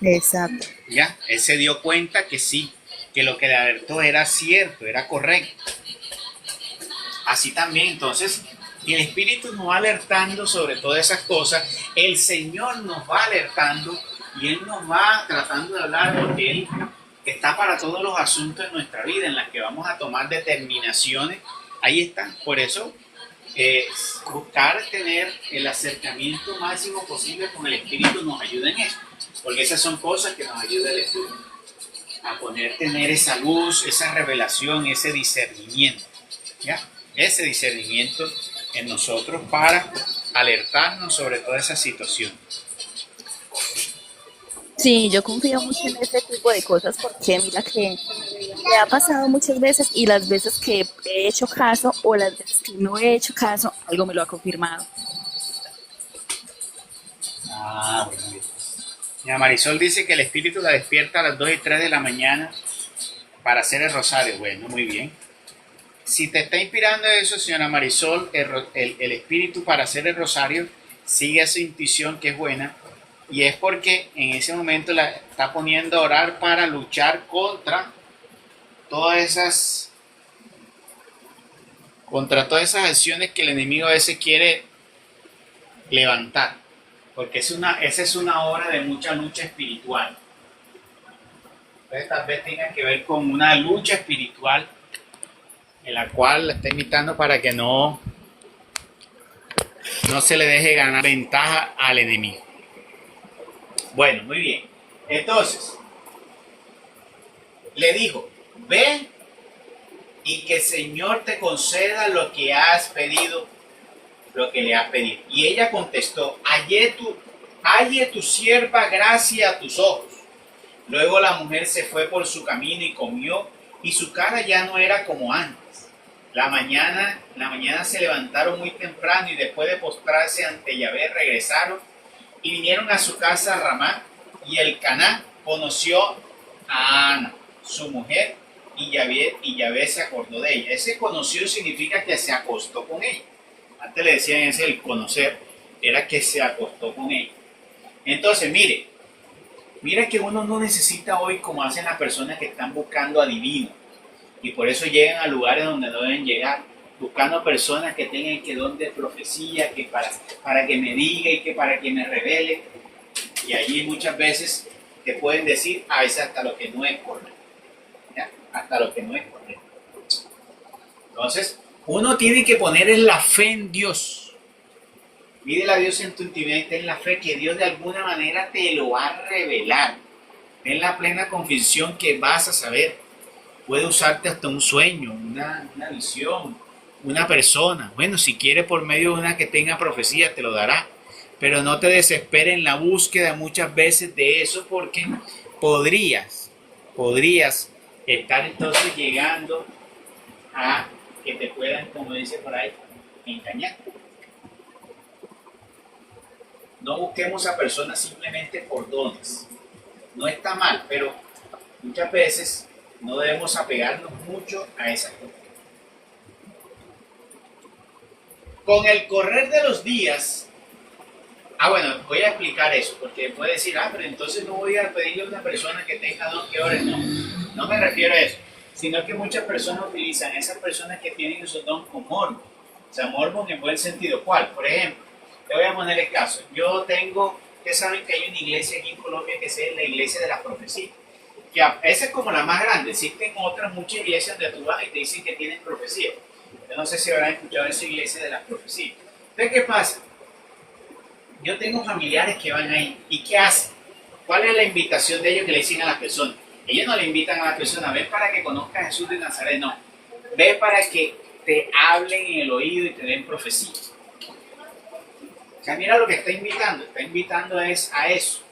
[SPEAKER 2] Exacto.
[SPEAKER 1] Ya, él se dio cuenta que sí, que lo que le alertó era cierto, era correcto. Así también, entonces, el Espíritu nos va alertando sobre todas esas cosas, el Señor nos va alertando y Él nos va tratando de hablar porque Él está para todos los asuntos de nuestra vida en las que vamos a tomar determinaciones. Ahí está, por eso buscar tener el acercamiento máximo posible con el Espíritu nos ayuda en eso, porque esas son cosas que nos ayuda el Espíritu a tener esa luz, esa revelación, ese discernimiento, ¿ya? Ese discernimiento en nosotros para alertarnos sobre toda esa situación.
[SPEAKER 2] Sí, yo confío mucho en este tipo de cosas porque mira que me ha pasado muchas veces y las veces que he hecho caso o las veces que no he hecho caso, algo me lo ha confirmado.
[SPEAKER 1] Ah, bueno. Mira, Marisol dice que el espíritu la despierta a las 2 y 3 de la mañana para hacer el rosario. Bueno, muy bien. Si te está inspirando eso, señora Marisol, el espíritu para hacer el rosario, sigue esa intuición que es buena. Y es porque en ese momento la está poniendo a orar para luchar contra todas esas acciones que el enemigo a veces quiere levantar. Porque esa es una hora de mucha lucha espiritual. Entonces tal vez tenga que ver con una lucha espiritual en la cual la está invitando para que no se le deje ganar ventaja al enemigo. Bueno, muy bien. Entonces, le dijo, ve y que el Señor te conceda lo que has pedido, lo que le has pedido. Y ella contestó, halle tu sierva gracia a tus ojos. Luego la mujer se fue por su camino y comió, y su cara ya no era como antes. La mañana se levantaron muy temprano y después de postrarse ante Yahvé regresaron y vinieron a su casa a Ramá, y Elcaná conoció a Ana, su mujer, y Yahvé se acordó de ella. Ese conoció significa que se acostó con ella. Antes le decían ese el conocer, era que se acostó con ella. Entonces, mira que uno no necesita hoy como hacen las personas que están buscando adivinos y por eso llegan a lugares donde no deben llegar, buscando personas que tengan que don de profecía, que para que me diga y que para que me revele. Y allí muchas veces te pueden decir a veces hasta lo que no es correcto. ¿Ya? Hasta lo que no es correcto. Entonces, uno tiene que poner en la fe en Dios. Pídele a Dios en tu intimidad y ten la fe que Dios de alguna manera te lo va a revelar. Ten la plena convicción que vas a saber. Puede usarte hasta un sueño, una visión, una persona. Bueno, si quiere por medio de una que tenga profecía, te lo dará. Pero no te desesperes en la búsqueda muchas veces de eso porque podrías estar entonces llegando a que te puedan, como dice por ahí, engañar. No busquemos a personas simplemente por dones. No está mal, pero muchas veces no debemos apegarnos mucho a esas cosas. Con el correr de los días, bueno, voy a explicar eso, porque puede decir, pero entonces no voy a pedirle a una persona que tenga don que ore. No me refiero a eso, sino que muchas personas utilizan esas personas que tienen esos don como morbo. O sea, morbo en el buen sentido. ¿Cuál? Por ejemplo, te voy a poner el caso. Ustedes saben que hay una iglesia aquí en Colombia que es la iglesia de las profecías. Que esa es como la más grande. Existen otras muchas iglesias donde tú vas y te dicen que tienen profecía. Yo no sé si habrán escuchado esa iglesia de las profecías. Entonces, ¿qué pasa? Yo tengo familiares que van ahí. ¿Y qué hacen? ¿Cuál es la invitación de ellos que le dicen a las personas? Ellos no le invitan a las personas, ven para que conozcas a Jesús de Nazaret, no. Ve para que te hablen en el oído y te den profecía. O sea, mira lo que está invitando es a eso.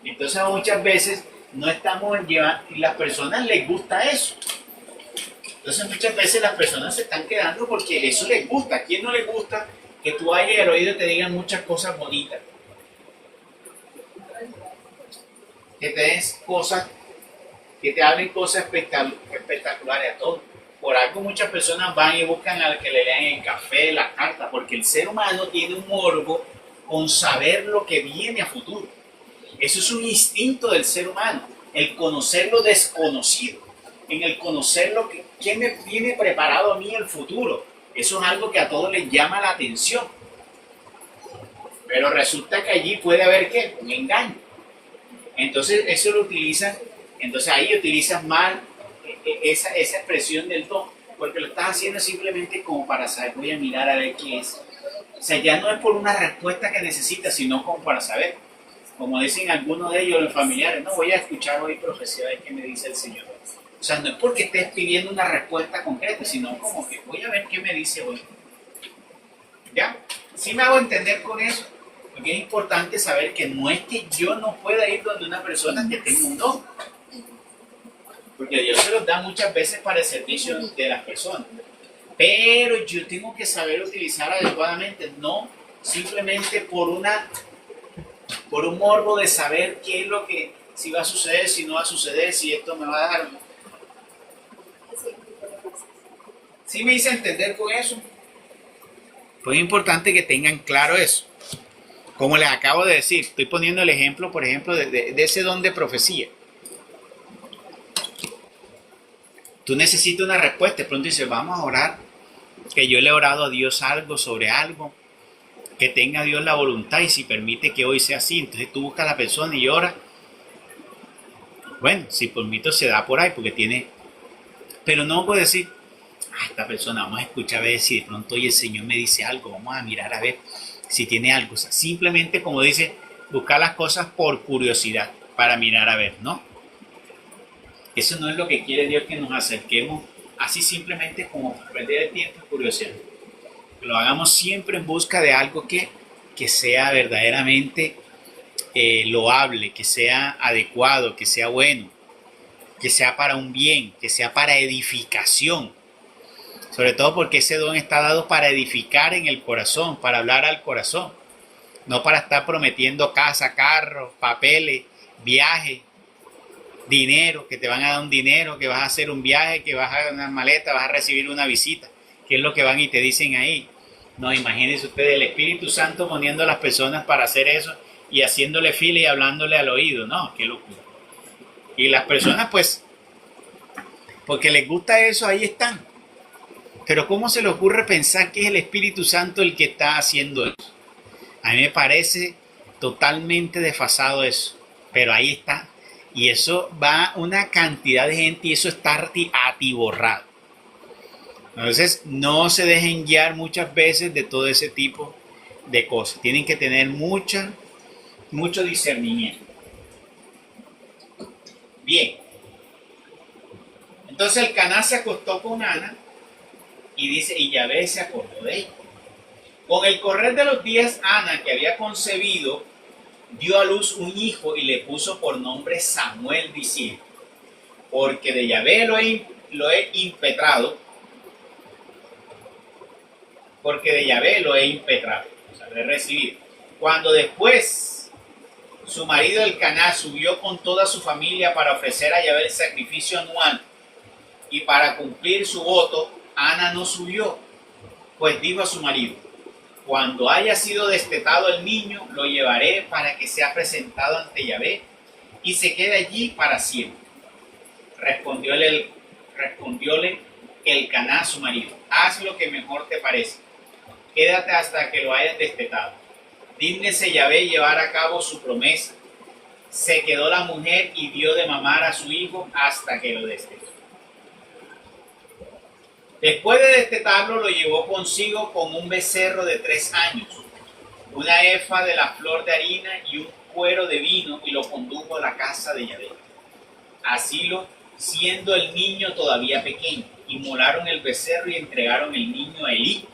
[SPEAKER 1] Entonces muchas veces no estamos llevando, y a las personas les gusta eso. Entonces muchas veces las personas se están quedando porque eso les gusta. ¿A quién no le gusta que tú vayas al oído y te digan muchas cosas bonitas? Que te den cosas, que te hablen cosas espectaculares a todos. Por algo muchas personas van y buscan al que le lean el café, la carta, porque el ser humano tiene un morbo con saber lo que viene a futuro. Eso es un instinto del ser humano, el conocer lo desconocido, en el conocer lo que me viene preparado a mí el futuro. Eso es algo que a todos les llama la atención. Pero resulta que allí puede haber ¿qué? Un engaño. Entonces eso lo utilizan, entonces ahí utilizan mal esa expresión del don, porque lo estás haciendo simplemente como para saber, voy a mirar a ver qué es. O sea, ya no es por una respuesta que necesitas, sino como para saber. Como dicen algunos de ellos, los familiares, no voy a escuchar hoy profecía de qué me dice el Señor. O sea, no es porque estés pidiendo una respuesta concreta, sino como que voy a ver qué me dice hoy. ¿Ya? Sí me hago entender con eso, porque es importante saber que no es que yo no pueda ir donde una persona que tenga un don, porque Dios se los da muchas veces para el servicio de las personas, pero yo tengo que saber utilizar adecuadamente, no simplemente por un morbo de saber qué es lo que, si va a suceder, si no va a suceder, si esto me va a dar. ¿Sí me hice entender con eso? Pues es importante que tengan claro eso. Como les acabo de decir, estoy poniendo el ejemplo, por ejemplo, de ese don de profecía. Tú necesitas una respuesta, de pronto dices, vamos a orar, que yo le he orado a Dios algo sobre algo, que tenga Dios la voluntad y si permite que hoy sea así, entonces tú buscas a la persona y oras. Bueno, si por mí se da por ahí, porque tiene, pero no puedo decir, esta persona, vamos a escuchar a ver si de pronto hoy el Señor me dice algo, vamos a mirar a ver si tiene algo. O sea, simplemente, como dice, buscar las cosas por curiosidad, para mirar a ver, ¿no? Eso no es lo que quiere Dios, que nos acerquemos así simplemente como perder el tiempo y curiosidad. Que lo hagamos siempre en busca de algo que sea verdaderamente loable, que sea adecuado, que sea bueno, que sea para un bien, que sea para edificación. Sobre todo porque ese don está dado para edificar en el corazón, para hablar al corazón. No para estar prometiendo casa, carro, papeles, viajes, dinero, que te van a dar un dinero, que vas a hacer un viaje, que vas a dar una maleta, vas a recibir una visita. ¿Qué es lo que van y te dicen ahí? No, imagínense ustedes el Espíritu Santo poniendo a las personas para hacer eso y haciéndole fila y hablándole al oído. No, qué locura. Y las personas pues, porque les gusta eso, ahí están. Pero ¿cómo se le ocurre pensar que es el Espíritu Santo el que está haciendo eso? A mí me parece totalmente desfasado eso. Pero ahí está. Y eso va una cantidad de gente y eso está atiborrado. Entonces, no se dejen guiar muchas veces de todo ese tipo de cosas. Tienen que tener mucho discernimiento. Bien. Entonces el Caná se acostó con Ana y dice, y Yahvé se acordó de ella. Con el correr de los días, Ana, que había concebido, dio a luz un hijo y le puso por nombre Samuel, diciendo, porque de Yahvé lo he impetrado, porque de Yahvé lo he impetrado, o sea, lo he recibido. Cuando después su marido el Caná subió con toda su familia para ofrecer a Yahvé el sacrificio anual y para cumplir su voto, Ana no subió, pues dijo a su marido, cuando haya sido destetado el niño, lo llevaré para que sea presentado ante Yahvé y se quede allí para siempre. Respondióle el Caná a su marido, haz lo que mejor te parece, quédate hasta que lo hayas destetado. Dígnese Yahvé llevar a cabo su promesa. Se quedó la mujer y dio de mamar a su hijo hasta que lo destetó. Después de destetarlo, lo llevó consigo con un becerro de 3 años, una efa de la flor de harina y un cuero de vino, y lo condujo a la casa de Yahvé. Así siendo el niño todavía pequeño, inmolaron el becerro y entregaron el niño a Elí.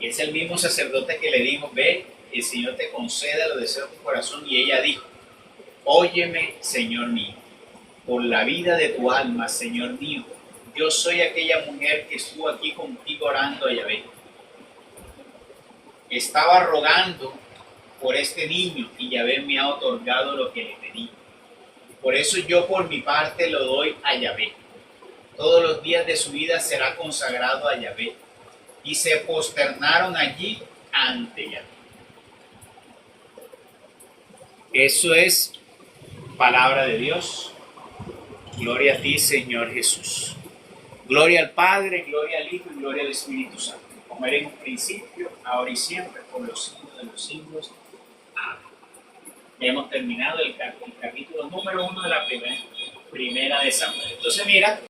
[SPEAKER 1] Y es el mismo sacerdote que le dijo, ve, el Señor te conceda los deseos de tu corazón. Y ella dijo, óyeme, Señor mío, por la vida de tu alma, Señor mío, yo soy aquella mujer que estuvo aquí contigo orando a Yahvé. Estaba rogando por este niño y Yahvé me ha otorgado lo que le pedí. Por eso yo por mi parte lo doy a Yahvé. Todos los días de su vida será consagrado a Yahvé. Y se posternaron allí ante Yahvé. Eso es palabra de Dios. Gloria a ti, Señor Jesús. Gloria al Padre, gloria al Hijo y gloria al Espíritu Santo, como era en un principio, ahora y siempre, por los siglos de los siglos. Amén. Ya hemos terminado el capítulo número 1 de la primera de Samuel. Entonces mira,